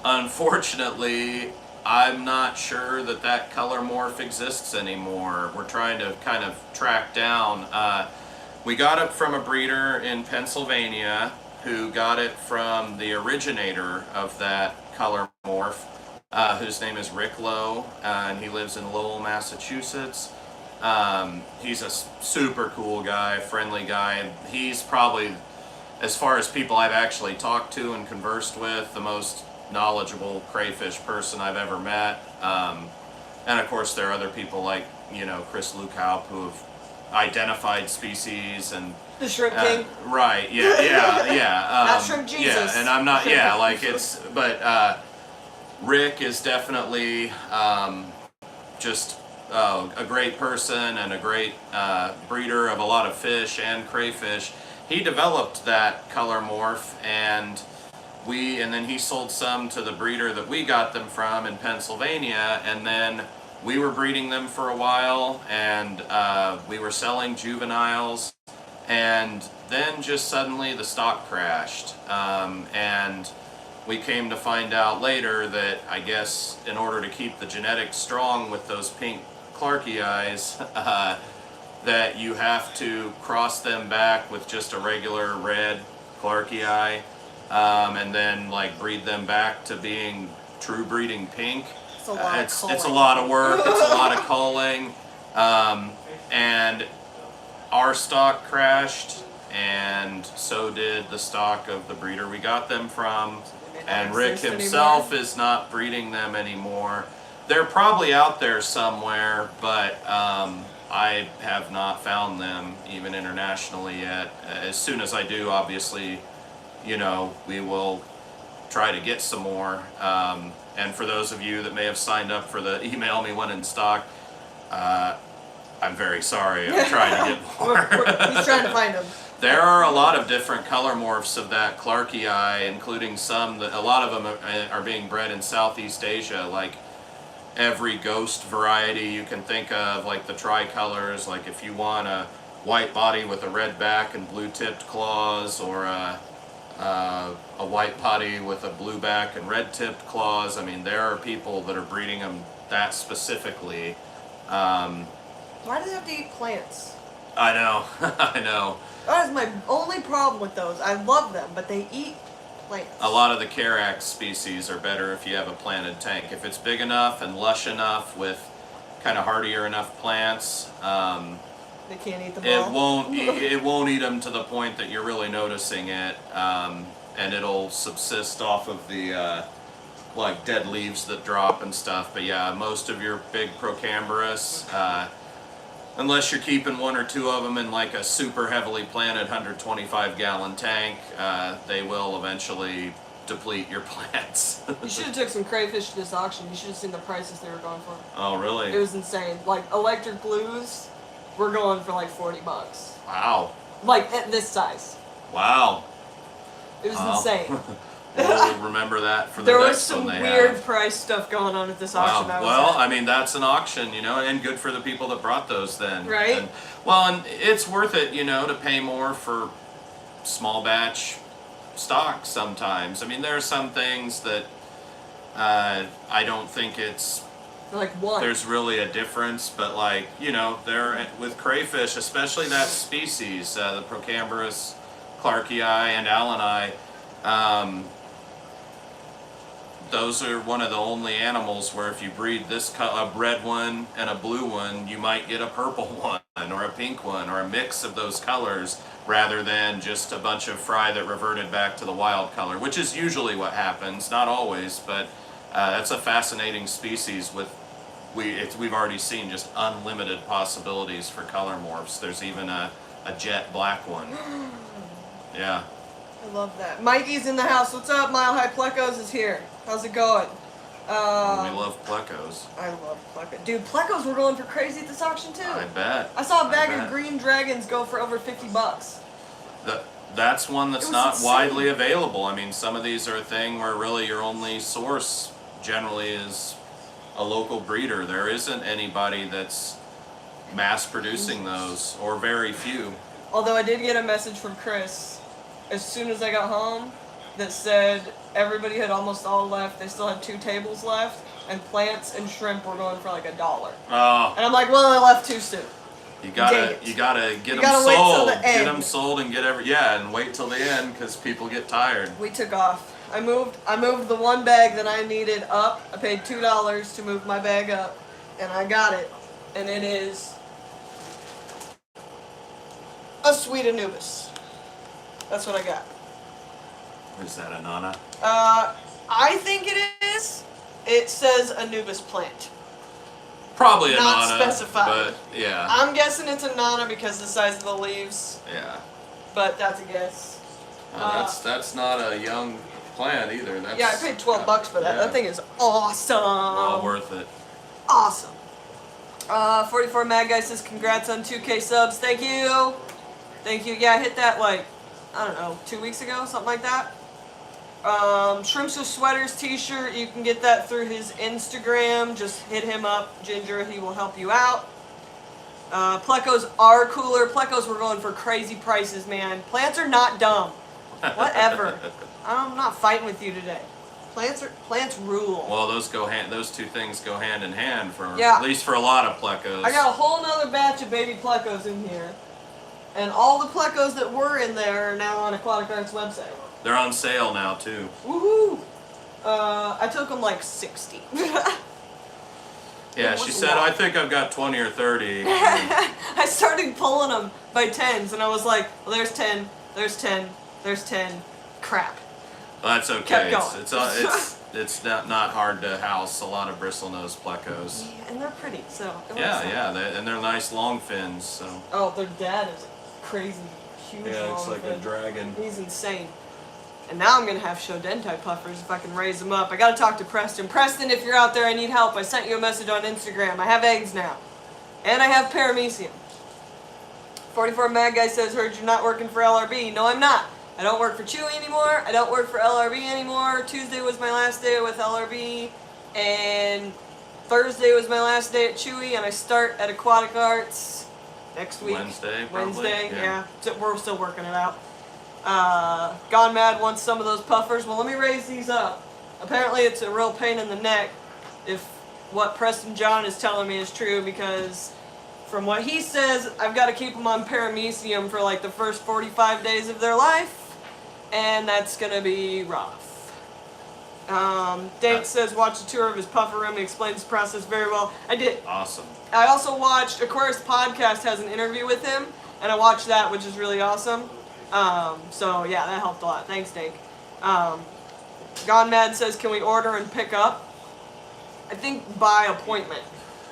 [SPEAKER 2] Unfortunately, I'm not sure that color morph exists anymore. We're trying to kind of track down. We got it from a breeder in Pennsylvania who got it from the originator of that color morph, whose name is Rick Lowe, and he lives in Lowell, Massachusetts. He's a super cool guy, friendly guy. He's probably, as far as people I've actually talked to and conversed with, the most knowledgeable crayfish person I've ever met. And of course there are other people like, Chris Lukaup, who have identified species and
[SPEAKER 1] The Shrimp King?
[SPEAKER 2] right, yeah.
[SPEAKER 1] Not Shrimp Jesus.
[SPEAKER 2] Yeah, and I'm not, but Rick is definitely just a great person and a great breeder of a lot of fish and crayfish. He developed that color morph, and then he sold some to the breeder that we got them from in Pennsylvania, and then we were breeding them for a while, and we were selling juveniles, and then just suddenly the stock crashed, and we came to find out later that I guess in order to keep the genetics strong with those pink Clarkie eyes, that you have to cross them back with just a regular red Clarkie eye, and then breed them back to being true breeding pink.
[SPEAKER 1] It's a lot of
[SPEAKER 2] it's
[SPEAKER 1] culling.
[SPEAKER 2] a lot of work. It's a lot of culling, and our stock crashed, and so did the stock of the breeder we got them from. And Rick himself is not breeding them anymore. They're probably out there somewhere, but I have not found them even internationally yet. As soon as I do, obviously, you know, we will try to get some more. And for those of you that may have signed up for the email me when in stock, I'm very sorry. I'm trying to get more.
[SPEAKER 1] He's trying to find them.
[SPEAKER 2] There are a lot of different color morphs of that Clarkii eye, including some that a lot of them are being bred in Southeast Asia, like every ghost variety you can think of, like the tricolors, like if you want a white body with a red back and blue tipped claws, or a white body with a blue back and red tipped claws. I mean, there are people that are breeding them that specifically.
[SPEAKER 1] Why do they have to eat plants?
[SPEAKER 2] I know, I know.
[SPEAKER 1] That is my only problem with those. I love them, but they eat plants.
[SPEAKER 2] A lot of the Carax species are better if you have a planted tank. If it's big enough and lush enough with kind of hardier enough plants,
[SPEAKER 1] they can't eat the ball.
[SPEAKER 2] it won't eat them to the point that you're really noticing it, and it'll subsist off of the like dead leaves that drop and stuff. But yeah, most of your big Procambarus, unless you're keeping one or two of them in like a super heavily planted 125 gallon tank, they will eventually deplete your plants.
[SPEAKER 1] You should have took some crayfish to this auction. You should have seen the prices they were going for.
[SPEAKER 2] Oh, really?
[SPEAKER 1] It was insane. Like electric blues were going for like $40.
[SPEAKER 2] Wow.
[SPEAKER 1] Like at this size.
[SPEAKER 2] Wow.
[SPEAKER 1] It was
[SPEAKER 2] Wow.
[SPEAKER 1] insane.
[SPEAKER 2] We'll remember that for the
[SPEAKER 1] There was
[SPEAKER 2] next
[SPEAKER 1] some
[SPEAKER 2] one they
[SPEAKER 1] weird
[SPEAKER 2] have.
[SPEAKER 1] price stuff going on at this
[SPEAKER 2] Wow.
[SPEAKER 1] auction.
[SPEAKER 2] Well, I mean, that's an auction, you know, and good for the people that brought those then.
[SPEAKER 1] Right.
[SPEAKER 2] And it's worth it, you know, to pay more for small batch stock sometimes. I mean, there are some things that I don't think it's
[SPEAKER 1] like what?
[SPEAKER 2] there's really a difference, but like, you know, there with crayfish, especially that species, the Procambarus, Clarkii and Alleni, those are one of the only animals where if you breed a red one and a blue one, you might get a purple one or a pink one or a mix of those colors rather than just a bunch of fry that reverted back to the wild color, which is usually what happens, not always, but that's a fascinating species we've already seen just unlimited possibilities for color morphs. There's even a jet black one. Yeah.
[SPEAKER 1] I love that. Mikey's in the house. What's up? Mile High Plecos is here. How's it going?
[SPEAKER 2] We love plecos.
[SPEAKER 1] I love Pleco. Dude, Plecos were going for crazy at this auction too.
[SPEAKER 2] I bet.
[SPEAKER 1] I saw a bag
[SPEAKER 2] bet.
[SPEAKER 1] of green dragons go for over $50.
[SPEAKER 2] That's one
[SPEAKER 1] It
[SPEAKER 2] that's
[SPEAKER 1] was
[SPEAKER 2] not
[SPEAKER 1] insane.
[SPEAKER 2] widely available. I mean, some of these are a thing where really your only source generally is a local breeder. There isn't anybody that's mass producing those, or very few.
[SPEAKER 1] Although I did get a message from Chris as soon as I got home that said everybody had almost all left. They still had 2 tables left, and plants and shrimp were going for like $1.
[SPEAKER 2] Oh,
[SPEAKER 1] And I'm like, well, I left too soon.
[SPEAKER 2] you
[SPEAKER 1] Dang
[SPEAKER 2] gotta
[SPEAKER 1] it.
[SPEAKER 2] get them
[SPEAKER 1] gotta wait till
[SPEAKER 2] sold.
[SPEAKER 1] the
[SPEAKER 2] Get
[SPEAKER 1] end.
[SPEAKER 2] them sold and and wait till the end because people get tired.
[SPEAKER 1] We took off. I moved the one bag that I needed up. I paid $2 to move my bag up, and I got it. And it is a sweet Anubis. That's what I got.
[SPEAKER 2] Is that a Nana?
[SPEAKER 1] I think it is. It says Anubis plant.
[SPEAKER 2] Probably a
[SPEAKER 1] Not
[SPEAKER 2] Nana.
[SPEAKER 1] specified.
[SPEAKER 2] But yeah.
[SPEAKER 1] I'm guessing it's a Nana because of the size of the leaves,
[SPEAKER 2] Yeah.
[SPEAKER 1] but that's a guess.
[SPEAKER 2] That's not a young plant either. That's,
[SPEAKER 1] Yeah, I paid $12 for that.
[SPEAKER 2] yeah.
[SPEAKER 1] That thing is awesome.
[SPEAKER 2] Well worth it.
[SPEAKER 1] Awesome. 44 Mad Guy says congrats on 2K subs. Thank you. Thank you. Yeah, I hit that like, I don't know, 2 weeks ago, something like that. Shrimps with Sweaters t-shirt, you can get that through his Instagram. Just hit him up, Ginger, he will help you out. Plecos are cooler. Plecos were going for crazy prices, man. Plants are not dumb. Whatever. I'm not fighting with you today. Plants rule.
[SPEAKER 2] Well, those two things go hand in hand for
[SPEAKER 1] Yeah.
[SPEAKER 2] at least for a lot of plecos.
[SPEAKER 1] I got a whole nother batch of baby plecos in here. And all the plecos that were in there are now on Aquatic Arts website.
[SPEAKER 2] They're on sale now too.
[SPEAKER 1] Woohoo! I took them like 60.
[SPEAKER 2] Yeah,
[SPEAKER 1] It
[SPEAKER 2] she
[SPEAKER 1] was
[SPEAKER 2] said,
[SPEAKER 1] a lot.
[SPEAKER 2] I think I've got 20 or 30.
[SPEAKER 1] I started pulling them by tens, and I was like, well, there's 10, there's 10, there's 10. Crap.
[SPEAKER 2] Well, that's okay.
[SPEAKER 1] Kept
[SPEAKER 2] It's,
[SPEAKER 1] going.
[SPEAKER 2] it's not hard to house a lot of bristlenose plecos.
[SPEAKER 1] Yeah, and they're pretty, so it works
[SPEAKER 2] Yeah,
[SPEAKER 1] out.
[SPEAKER 2] yeah, and they're nice long fins, so.
[SPEAKER 1] Oh, their dad is crazy, huge
[SPEAKER 2] Yeah, it's
[SPEAKER 1] long
[SPEAKER 2] like a
[SPEAKER 1] fin.
[SPEAKER 2] dragon.
[SPEAKER 1] He's insane. And now I'm gonna have Shodentai puffers if I can raise them up. I gotta talk to Preston. Preston, if you're out there, I need help. I sent you a message on Instagram. I have eggs now. And I have paramecium. 44 Mad Guy says, heard you're not working for LRB. No, I'm not. I don't work for Chewy anymore. I don't work for LRB anymore. Tuesday was my last day with LRB. And Thursday was my last day at Chewy. And I start at Aquatic Arts next week.
[SPEAKER 2] Wednesday, probably.
[SPEAKER 1] Wednesday, yeah. So we're still working it out. Gone Mad wants some of those puffers. Well, let me raise these up. Apparently it's a real pain in the neck if what Preston John is telling me is true, because from what he says, I've got to keep them on paramecium for like the first 45 days of their life, and that's going to be rough. Dank says watch a tour of his puffer room. He explains the process very well. I did.
[SPEAKER 2] Awesome.
[SPEAKER 1] I also watched Aquarius Podcast has an interview with him, and I watched that, which is really awesome. So yeah, that helped a lot. Thanks, Dink. Gone Mad says, can we order and pick up? I think by appointment.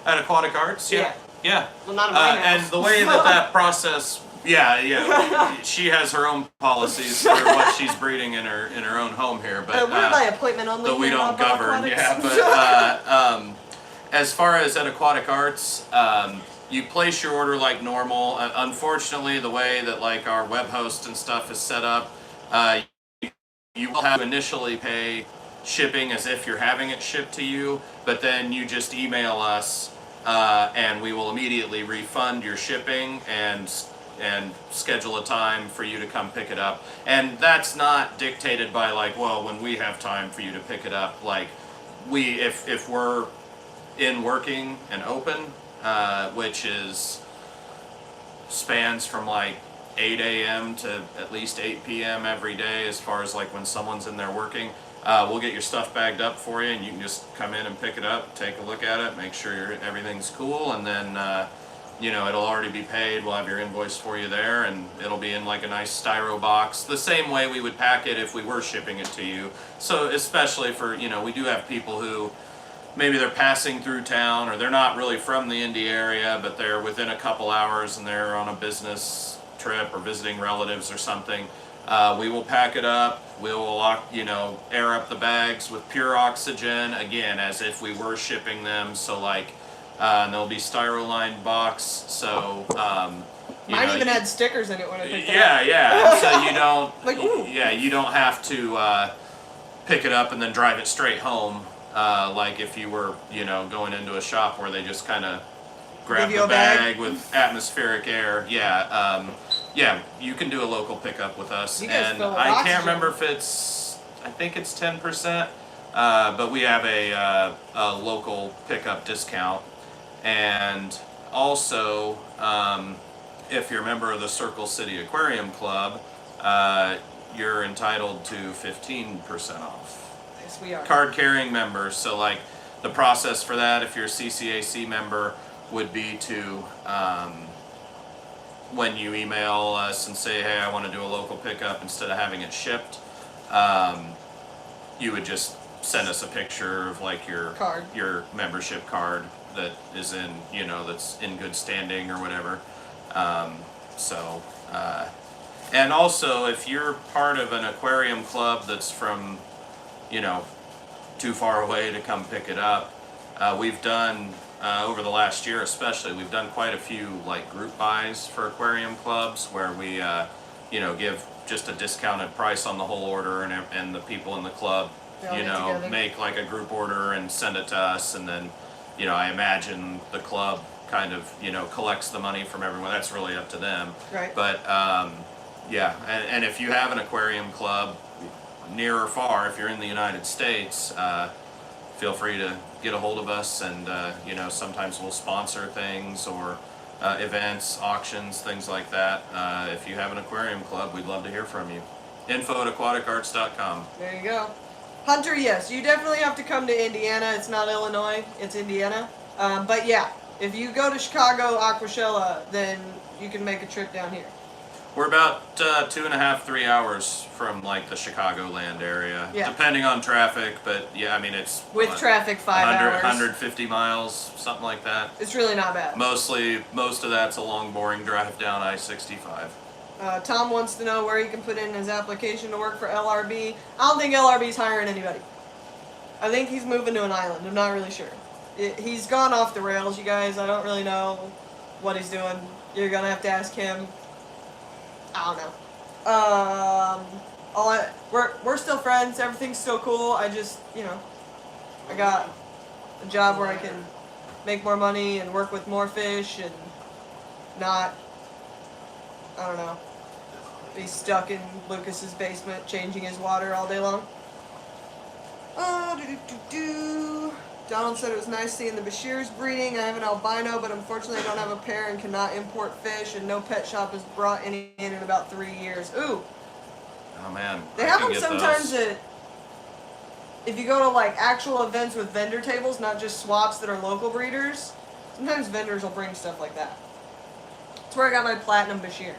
[SPEAKER 2] At Aquatic Arts? Yeah. Yeah.
[SPEAKER 1] Well, not in my house.
[SPEAKER 2] And the way that process, yeah, she has her own policies for what she's breeding in her own home here, but
[SPEAKER 1] we're by appointment only.
[SPEAKER 2] that we
[SPEAKER 1] here
[SPEAKER 2] don't
[SPEAKER 1] at Oddball
[SPEAKER 2] govern.
[SPEAKER 1] Aquatics.
[SPEAKER 2] Yeah, but as far as at Aquatic Arts, you place your order like normal. Unfortunately, the way that like our web host and stuff is set up, you will have to initially pay shipping as if you're having it shipped to you, but then you just email us and we will immediately refund your shipping and schedule a time for you to come pick it up. And that's not dictated by like, well, when we have time for you to pick it up. Like if we're in working and open, which spans from like 8 a.m. to at least 8 p.m. every day, as far as like when someone's in there working. We'll get your stuff bagged up for you, and you can just come in and pick it up, take a look at it, make sure everything's cool, and then it'll already be paid. We'll have your invoice for you there, and it'll be in like a nice styro box, the same way we would pack it if we were shipping it to you. So especially for, we do have people who maybe they're passing through town, or they're not really from the Indy area, but they're within a couple hours and they're on a business trip or visiting relatives or something. We will pack it up. We will air up the bags with pure oxygen, again, as if we were shipping them. So and there'll be styro-lined box. So
[SPEAKER 1] Mine even had stickers in it when I picked it up.
[SPEAKER 2] Yeah. So you don't
[SPEAKER 1] Like, ooh.
[SPEAKER 2] you don't have to pick it up and then drive it straight home. Like if you were going into a shop where they just kind of grab
[SPEAKER 1] Give you
[SPEAKER 2] the
[SPEAKER 1] a bag?
[SPEAKER 2] bag with atmospheric air. Yeah, you can do a local pickup with us.
[SPEAKER 1] You guys
[SPEAKER 2] And
[SPEAKER 1] fill with
[SPEAKER 2] I
[SPEAKER 1] oxygen.
[SPEAKER 2] can't remember if I think it's 10%, but we have a local pickup discount. And also, if you're a member of the Circle City Aquarium Club, you're entitled to 15% off.
[SPEAKER 1] Yes, we are.
[SPEAKER 2] Card carrying members. So the process for that, if you're a CCAC member, would be to when you email us and say, hey, I want to do a local pickup instead of having it shipped, you would just send us a picture of your membership card that is in that's in good standing or whatever. And also if you're part of an aquarium club that's from too far away to come pick it up, we've done over the last year especially, we've done quite a few group buys for aquarium clubs where we give just a discounted price on the whole order, and the people in the club
[SPEAKER 1] They all get together.
[SPEAKER 2] make a group order and send it to us, and then I imagine the club kind of collects the money from everyone. That's really up to them.
[SPEAKER 1] Right.
[SPEAKER 2] But and if you have an aquarium club near or far, if you're in the United States, feel free to get a hold of us, and sometimes we'll sponsor things or events, auctions, things like that. If you have an aquarium club, we'd love to hear from you. info@aquaticarts.com.
[SPEAKER 1] There you go. Hunter, yes, you definitely have to come to Indiana. It's not Illinois, it's Indiana. But yeah, if you go to Chicago, Aquashella, then you can make a trip down here.
[SPEAKER 2] We're about 2.5, 3 hours from like the Chicagoland area,
[SPEAKER 1] Yeah.
[SPEAKER 2] depending on traffic. But yeah, I mean it's
[SPEAKER 1] With traffic, 5
[SPEAKER 2] 100,
[SPEAKER 1] hours.
[SPEAKER 2] 150 miles, something like that.
[SPEAKER 1] It's really not bad.
[SPEAKER 2] Most of that's a long, boring drive down I-65.
[SPEAKER 1] Tom wants to know where he can put in his application to work for LRB. I don't think LRB's hiring anybody. I think he's moving to an island. I'm not really sure. He's gone off the rails, you guys. I don't really know what he's doing. You're gonna have to ask him. I don't know. We're still friends. Everything's still cool. I just, I got a job where I can make more money and work with more fish and not, I don't know, be stuck in Lucas's basement changing his water all day long. Donald said it was nice seeing the Bashirs breeding. I have an albino, but unfortunately I don't have a pair and cannot import fish, and no pet shop has brought any in about 3 years. Ooh.
[SPEAKER 2] Oh man.
[SPEAKER 1] They have them sometimes if you go to like actual events with vendor tables, not just swaps that are local breeders, sometimes vendors will bring stuff like that. That's where I got my platinum Bashir.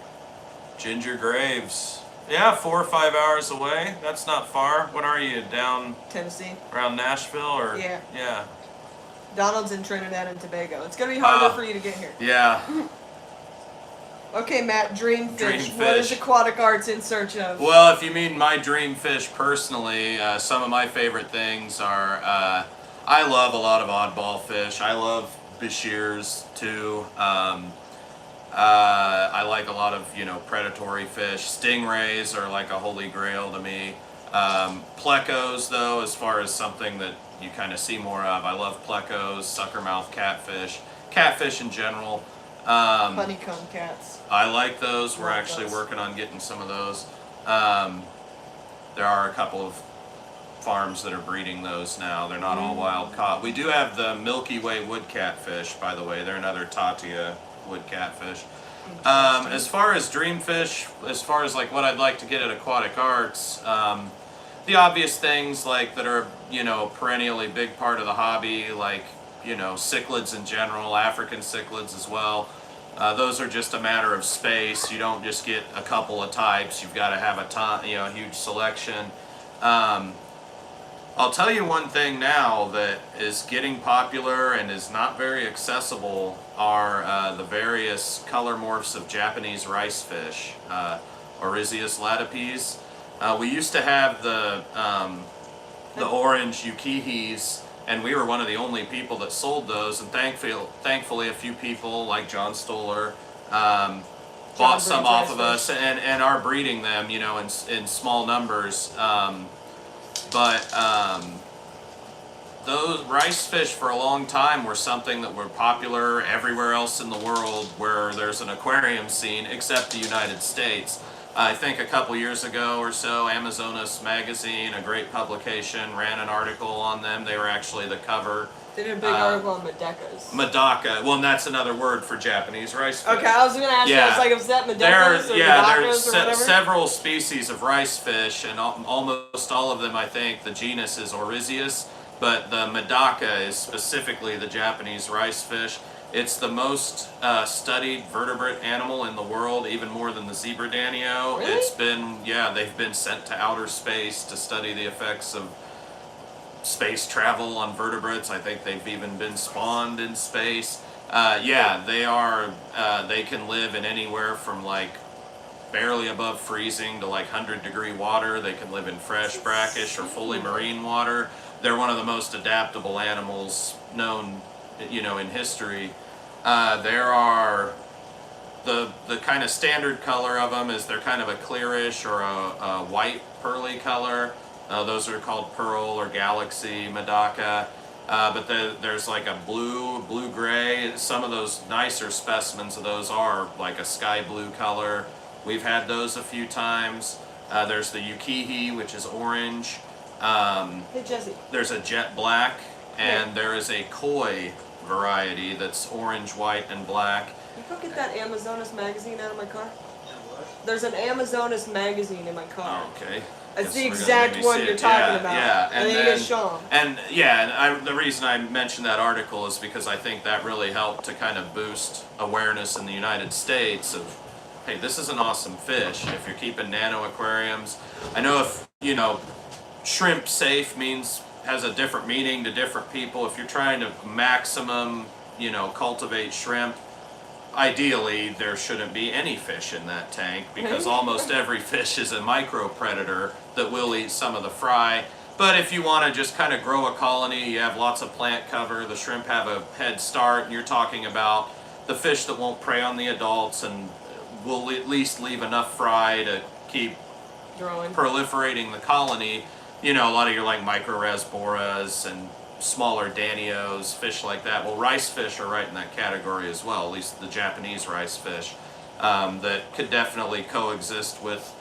[SPEAKER 2] Ginger Graves. Yeah, 4 or 5 hours away. That's not far. What are you, down
[SPEAKER 1] Tennessee.
[SPEAKER 2] around Nashville or?
[SPEAKER 1] Yeah.
[SPEAKER 2] Yeah.
[SPEAKER 1] Donald's in Trinidad and Tobago. It's gonna be harder for you to get here.
[SPEAKER 2] Yeah.
[SPEAKER 1] Okay, Matt, dream fish.
[SPEAKER 2] Dream
[SPEAKER 1] What is
[SPEAKER 2] fish.
[SPEAKER 1] aquatic arts in search of?
[SPEAKER 2] Well, if you mean my dream fish personally, some of my favorite things are, I love a lot of oddball fish. I love Bashirs too. I like a lot of, predatory fish. Stingrays are like a holy grail to me. Plecos, though, as far as something that you kind of see more of. I love plecos, suckermouth catfish, catfish in general.
[SPEAKER 1] Honeycomb cats.
[SPEAKER 2] I like those. We're
[SPEAKER 1] Love
[SPEAKER 2] actually
[SPEAKER 1] those.
[SPEAKER 2] working on getting some of those. There are a couple of farms that are breeding those now. They're not all wild caught. We do have the Milky Way wood catfish, by the way. They're another Tatia wood catfish. As far as dream fish, as far as like what I'd like to get at Aquatic Arts, the obvious things like that are, perennially big part of the hobby, like, cichlids in general, African cichlids as well. Those are just a matter of space. You don't just get a couple of types. You've got to have a huge selection. I'll tell you one thing now that is getting popular and is not very accessible are the various color morphs of Japanese rice fish, Oryzius latipes. We used to have the orange yukihis, and we were one of the only people that sold those, and thankfully a few people like John Stoller bought some off of us and are breeding them, in small numbers. Those rice fish for a long time were something that were popular everywhere else in the world where there's an aquarium scene, except the United States. I think a couple years ago or so, Amazonas Magazine, a great publication, ran an article on them. They were actually the cover.
[SPEAKER 1] They did a big article on Medecas.
[SPEAKER 2] Medaka. Well, and that's another word for Japanese rice fish.
[SPEAKER 1] Okay, I was going to ask you, I was like, is that Medecas
[SPEAKER 2] There's
[SPEAKER 1] or Medacas or whatever?
[SPEAKER 2] several species of rice fish, and almost all of them, I think, the genus is Oryzius, but the Medaka is specifically the Japanese rice fish. It's the most studied vertebrate animal in the world, even more than the zebra danio.
[SPEAKER 1] Really?
[SPEAKER 2] It's been, they've been sent to outer space to study the effects of space travel on vertebrates. I think they've even been spawned in space. They are, they can live in anywhere from like barely above freezing to like 100-degree water. They can live in fresh, brackish, or fully marine water. They're one of the most adaptable animals known, in history. There are the kind of standard color of them is they're kind of a clearish or a white pearly color. Those are called pearl or galaxy Medaka. But there's like a blue-gray. Some of those nicer specimens of those are like a sky blue color. We've had those a few times. There's the yukihi, which is orange.
[SPEAKER 1] Hey, Jesse.
[SPEAKER 2] There's a jet black, and there is a koi variety that's orange, white, and black.
[SPEAKER 1] You go get that Amazonas magazine out of my car? There's an Amazonas magazine in my car.
[SPEAKER 2] Oh, okay.
[SPEAKER 1] It's
[SPEAKER 2] Guess
[SPEAKER 1] the
[SPEAKER 2] we're gonna
[SPEAKER 1] exact
[SPEAKER 2] maybe
[SPEAKER 1] one
[SPEAKER 2] see
[SPEAKER 1] you're
[SPEAKER 2] it.
[SPEAKER 1] talking
[SPEAKER 2] Yeah,
[SPEAKER 1] about.
[SPEAKER 2] yeah.
[SPEAKER 1] And then you get Sean.
[SPEAKER 2] And yeah, and the reason I mentioned that article is because I think that really helped to kind of boost awareness in the United States of, hey, this is an awesome fish. If you're keeping nano aquariums, I know if, you know, shrimp safe has a different meaning to different people. If you're trying to maximum, you know, cultivate shrimp, ideally there shouldn't be any fish in that tank because almost every fish is a micro predator that will eat some of the fry. But if you want to just kind of grow a colony, you have lots of plant cover, the shrimp have a head start, and you're talking about the fish that won't prey on the adults and will at least leave enough fry to keep
[SPEAKER 1] Growing.
[SPEAKER 2] proliferating the colony. You know, a lot of your like microrasboras and smaller danios, fish like that. Well, rice fish are right in that category as well, at least the Japanese rice fish, that could definitely coexist with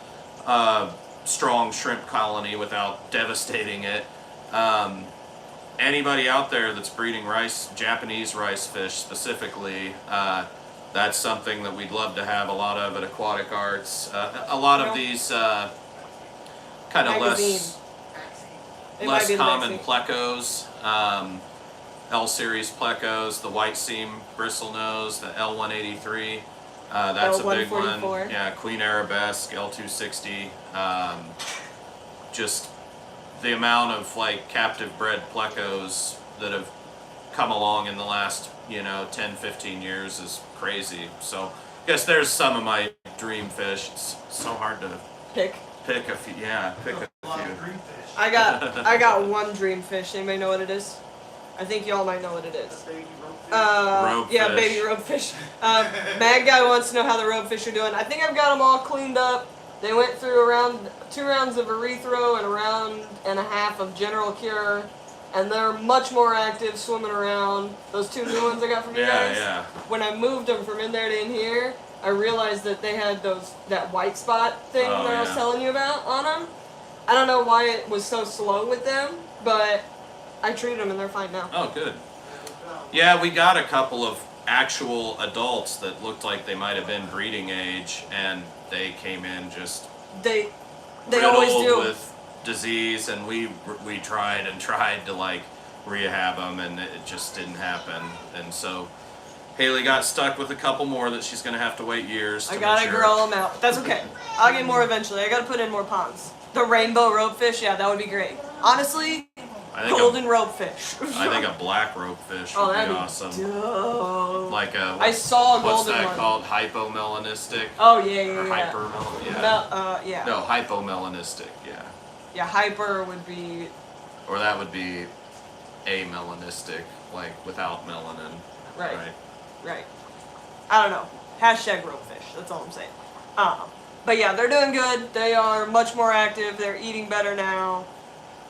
[SPEAKER 2] strong shrimp colony without devastating it. Anybody out there that's breeding Japanese rice fish specifically, that's something that we'd love to have a lot of at Aquatic Arts. A lot of these kind of
[SPEAKER 1] Magazine. It might
[SPEAKER 2] less
[SPEAKER 1] be the
[SPEAKER 2] common
[SPEAKER 1] magazine.
[SPEAKER 2] plecos, L-series plecos, the white seam bristlenose, the L183, that's a big one.
[SPEAKER 1] L144.
[SPEAKER 2] Yeah, Queen Arabesque, L260. Just the amount of like captive bred plecos that have come along in the last, 10, 15 years is crazy. So I guess there's some of my dream fish. It's so hard to
[SPEAKER 1] Pick.
[SPEAKER 2] pick a few. Yeah, pick a
[SPEAKER 3] lot
[SPEAKER 2] few.
[SPEAKER 3] of green fish.
[SPEAKER 1] I got one dream fish. Anybody know what it is? I think y'all might know what it is.
[SPEAKER 3] Baby ropefish.
[SPEAKER 1] Yeah,
[SPEAKER 2] Ropefish.
[SPEAKER 1] baby ropefish. Mad Guy wants to know how the ropefish are doing. I think I've got them all cleaned up. They went through around 2 rounds of erythro and a round and a half of general cure, and they're much more active swimming around. Those 2 new ones I got from you guys.
[SPEAKER 2] Yeah.
[SPEAKER 1] When I moved them from in there to in here, I realized that they had that white spot thing
[SPEAKER 2] Oh,
[SPEAKER 1] that I was
[SPEAKER 2] yeah.
[SPEAKER 1] telling you about on them. I don't know why it was so slow with them, but I treated them and they're fine now.
[SPEAKER 2] Oh, good. Yeah, we got a couple of actual adults that looked like they might have been breeding age, and they came in just
[SPEAKER 1] They always
[SPEAKER 2] riddled
[SPEAKER 1] do.
[SPEAKER 2] with disease, and we tried and tried to like rehab them, and it just didn't happen. And so Haley got stuck with a couple more that she's gonna have to wait years to
[SPEAKER 1] I gotta
[SPEAKER 2] mature.
[SPEAKER 1] grow them out. That's okay. I'll get more eventually. I gotta put in more ponds. The rainbow ropefish, yeah, that would be great. Honestly,
[SPEAKER 2] I think
[SPEAKER 1] golden ropefish.
[SPEAKER 2] I think a black ropefish
[SPEAKER 1] Oh,
[SPEAKER 2] would
[SPEAKER 1] that'd
[SPEAKER 2] be
[SPEAKER 1] be
[SPEAKER 2] awesome.
[SPEAKER 1] dope.
[SPEAKER 2] Like a
[SPEAKER 1] I saw a
[SPEAKER 2] what's
[SPEAKER 1] golden
[SPEAKER 2] that
[SPEAKER 1] one.
[SPEAKER 2] called? Hypomelanistic?
[SPEAKER 1] Oh yeah,
[SPEAKER 2] Or
[SPEAKER 1] yeah.
[SPEAKER 2] yeah.
[SPEAKER 1] Yeah.
[SPEAKER 2] No, hypomelanistic, yeah.
[SPEAKER 1] Yeah, hyper would be.
[SPEAKER 2] Or that would be amelanistic, like without melanin.
[SPEAKER 1] Right. Right. I don't know. Hashtag ropefish. That's all I'm saying. But yeah, they're doing good. They are much more active. They're eating better now.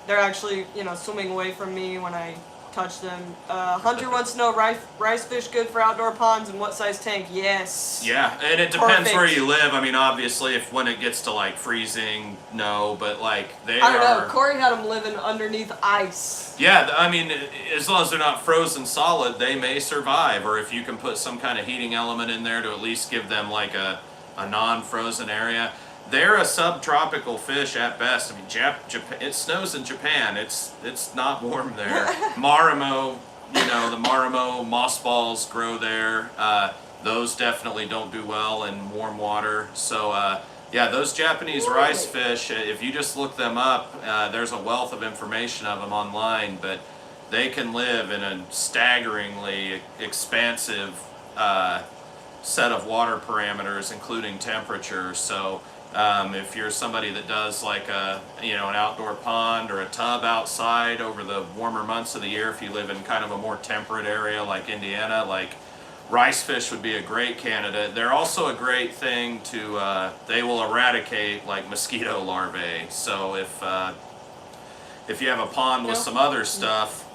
[SPEAKER 1] They're actually, swimming away from me when I touch them. Hunter wants to know rice fish good for outdoor ponds and what size tank? Yes.
[SPEAKER 2] Yeah, and it depends
[SPEAKER 1] Perfect.
[SPEAKER 2] where you live. I mean, obviously, if when it gets to like freezing, no, but like they
[SPEAKER 1] I don't
[SPEAKER 2] are.
[SPEAKER 1] know. Corey had them living underneath ice.
[SPEAKER 2] Yeah, I mean, as long as they're not frozen solid, they may survive. Or if you can put some kind of heating element in there to at least give them like a non-frozen area. They're a subtropical fish at best. I mean, Japan, it snows in Japan. It's not warm there. Marimo, the Marimo mossballs grow there. Those definitely don't do well in warm water. So yeah, those Japanese rice fish, if you just look them up, there's a wealth of information of them online, but they can live in a staggeringly expansive set of water parameters, including temperature. So if you're somebody that does like an outdoor pond or a tub outside over the warmer months of the year, if you live in kind of a more temperate area like Indiana, like rice fish would be a great candidate. They're also a great thing to, they will eradicate like mosquito larvae. So if you have a pond with some other stuff,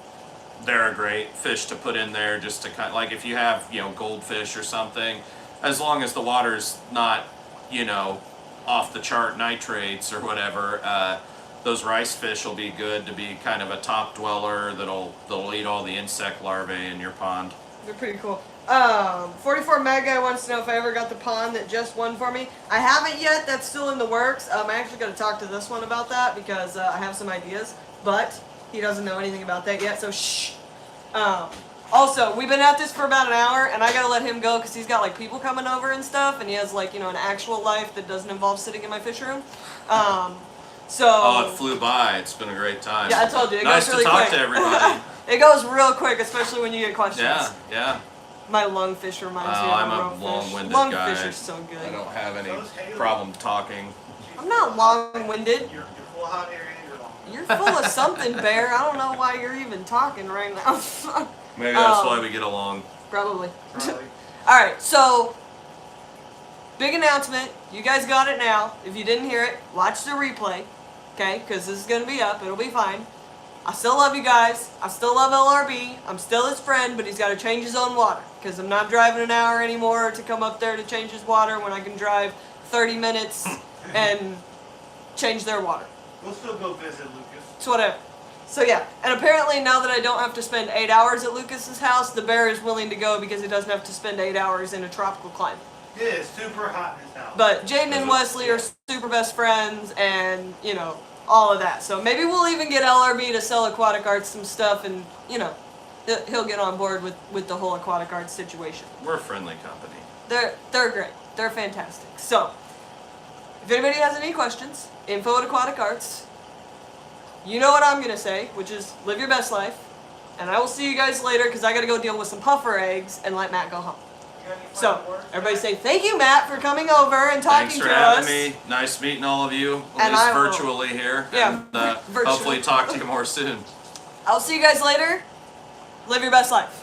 [SPEAKER 2] they're a great fish to put in there just to kind of, like if you have, goldfish or something, as long as the water's not, off the chart nitrates or whatever, those rice fish will be good to be kind of a top dweller that'll eat all the insect larvae in your pond.
[SPEAKER 1] They're pretty cool. 44 Mag Guy wants to know if I ever got the pond that just won for me. I haven't yet. That's still in the works. I actually got to talk to this one about that because I have some ideas, but he doesn't know anything about that yet. So shh. Also, we've been at this for about an hour, and I gotta let him go because he's got like people coming over and stuff, and he has like, you know, an actual life that doesn't involve sitting in my fish room. So.
[SPEAKER 2] Oh, it flew by. It's been a great time.
[SPEAKER 1] Yeah, I told you. It
[SPEAKER 2] nice
[SPEAKER 1] goes really
[SPEAKER 2] to talk
[SPEAKER 1] quick.
[SPEAKER 2] to everybody.
[SPEAKER 1] It goes real quick, especially when you get questions.
[SPEAKER 2] Yeah, yeah.
[SPEAKER 1] My lungfish reminds me
[SPEAKER 2] Oh,
[SPEAKER 1] of
[SPEAKER 2] I'm a
[SPEAKER 1] roe fish.
[SPEAKER 2] long-winded guy.
[SPEAKER 1] Lungfish are so good.
[SPEAKER 2] I don't have any problem talking.
[SPEAKER 1] I'm not long-winded.
[SPEAKER 3] You're full of hot air and you're long.
[SPEAKER 1] You're full of something, Bear. I don't know why you're even talking right now.
[SPEAKER 2] Maybe that's why we get along.
[SPEAKER 1] Probably.
[SPEAKER 3] Probably.
[SPEAKER 1] All right, so big announcement. You guys got it now. If you didn't hear it, watch the replay, okay? Because this is going to be up. It'll be fine. I still love you guys. I still love LRB. I'm still his friend, but he's got to change his own water because I'm not driving an hour anymore to come up there to change his water when I can drive 30 minutes and change their water.
[SPEAKER 3] We'll still go visit Lucas.
[SPEAKER 1] It's whatever. So yeah, and apparently now that I don't have to spend 8 hours at Lucas's house, the bear is willing to go because he doesn't have to spend 8 hours in a tropical climate.
[SPEAKER 3] It is super hot in his house.
[SPEAKER 1] But Jaden and Wesley are super best friends and, you know, all of that. So maybe we'll even get LRB to sell Aquatic Arts some stuff and, you know, he'll get on board with the whole Aquatic Arts situation.
[SPEAKER 2] We're a friendly company.
[SPEAKER 1] They're great. They're fantastic. So, if anybody has any questions, info at Aquatic Arts. You know what I'm going to say, which is live your best life. And I will see you guys later because I got to go deal with some puffer eggs and let Matt go home.
[SPEAKER 3] You got any
[SPEAKER 1] So,
[SPEAKER 3] final words?
[SPEAKER 1] everybody say thank you, Matt, for coming over and talking
[SPEAKER 2] Thanks for
[SPEAKER 1] to
[SPEAKER 2] having
[SPEAKER 1] us.
[SPEAKER 2] me. Nice meeting all of you, at
[SPEAKER 1] And
[SPEAKER 2] least
[SPEAKER 1] I will-
[SPEAKER 2] virtually here.
[SPEAKER 1] Yeah,
[SPEAKER 2] And
[SPEAKER 1] virtually.
[SPEAKER 2] hopefully talk to you more soon.
[SPEAKER 1] I'll see you guys later. Live your best life.